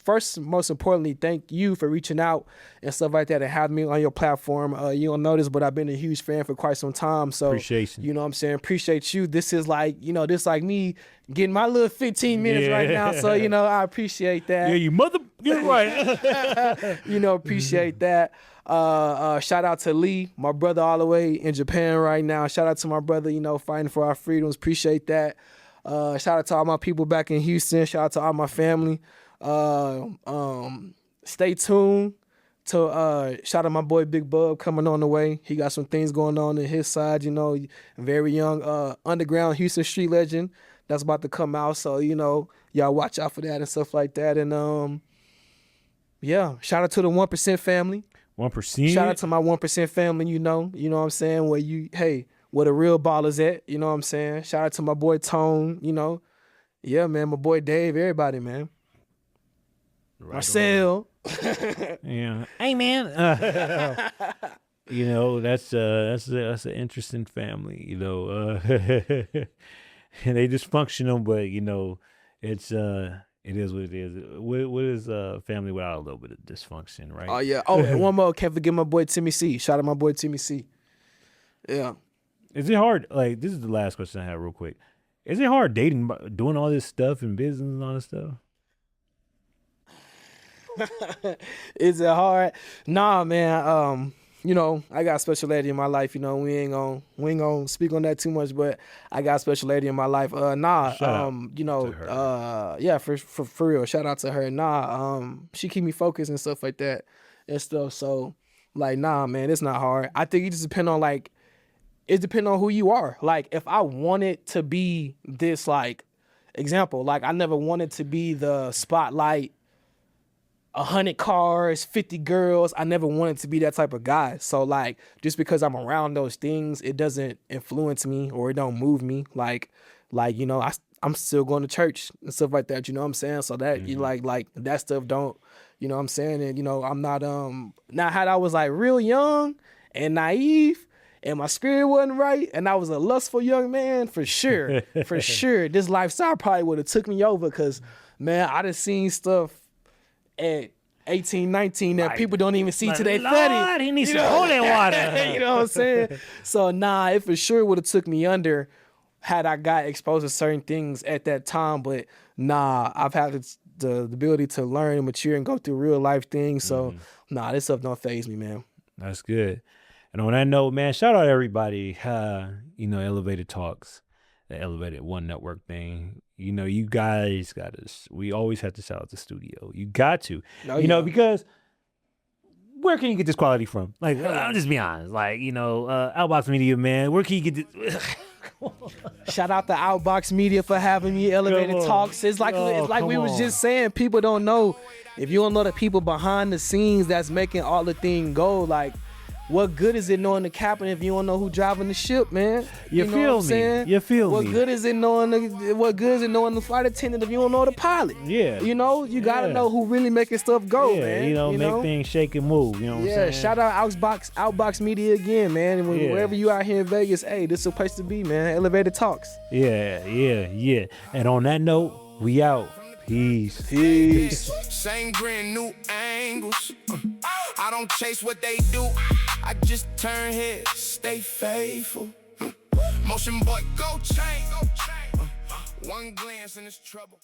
first most importantly, thank you for reaching out and stuff like that and having me on your platform. You don't know this, but I've been a huge fan for quite some time. So Appreciation. You know what I'm saying? Appreciate you. This is like, you know, this like me getting my little 15 minutes right now. So, you know, I appreciate that. Yeah, you mother, you're right. You know, appreciate that. Shout out to Lee, my brother all the way in Japan right now. Shout out to my brother, you know, fighting for our freedoms. Appreciate that. Shout out to all my people back in Houston. Shout out to all my family. Stay tuned. Shout out my boy Big Bub coming on the way. He got some things going on in his side, you know, very young underground Houston street legend that's about to come out. So, you know, y'all watch out for that and stuff like that. And yeah, shout out to the 1% family. 1%. Shout out to my 1% family, you know what I'm saying? Where the real ballers at, you know what I'm saying? Shout out to my boy Tone, you know. Yeah, man, my boy Dave, everybody, man. Right Marcel. Yeah. Hey, man. You know, that's an interesting family, you know. And they dysfunctional, but you know, it is what it is. What is a family without a little bit of dysfunction, right? Oh yeah. Oh, and one more. Can't forget my boy Timmy C. Shout out my boy Timmy C. Yeah. Is it hard? Like, this is the last question I have real quick. Is it hard dating, doing all this stuff and business and all this stuff? Is it hard? Nah, man. You know, I got a special lady in my life. You know, we ain't gonna speak on that too much, but I got a special lady in my life. You know, yeah, for real. Shout out to her. She keep me focused and stuff like that and stuff. So, like, nah, man, it's not hard. I think it just depends on who you are. Like, if I wanted to be this, like, example, like, I never wanted to be the spotlight, 100 cars, 50 girls. I never wanted to be that type of guy. So, like, just because I'm around those things, it doesn't influence me or it don't move me. Like you know, I'm still going to church and stuff like that. You know what I'm saying? So that you like that stuff don't, you know what I'm saying? And you know, I'm not now had I was like real young and naive and my spirit wasn't right and I was a lustful young man, for sure, this lifestyle probably would have took me over, because man, I done seen stuff at 18, 19 that people don't even see today. Lord, he needs some holy water. You know what I'm saying? So nah, it for sure would have took me under had I got exposed to certain things at that time. But nah, I've had the ability to learn and mature and go through real life things. So nah, this stuff don't faze me, man. That's good. And on that note, man, shout out everybody. You know, Elevated Talkz, the Elevated One Network thing. You know, you guys got us. We always have to shout out the studio. You got to, you know, because where can you get this quality from? Like, I'll just be honest. Like, you know, Outbox Media, man, where can you get this? Shout out to Outbox Media for having me. Elevated Talkz. It's like we was just saying. People don't know. If you don't know the people behind the scenes that's making all the thing go, like, what good is it knowing the captain if you don't know who driving the ship, man? You know feel what I'm me? saying? You feel what me? Good is it knowing what good is it knowing the flight attendant if you don't know the pilot? Yeah. You know, you gotta know who really making stuff go, man. You know, make things shake and move. You know what I'm saying? Shout out Outbox Media again, man. And wherever you out here in Vegas, hey, this is a place to be, man. Elevated Talkz. Yeah. And on that note, we out. Peace. Same grin, new angles. I don't chase what they do. I just turn heads, stay faithful. Motion boy, go chain. One glance and it's trouble.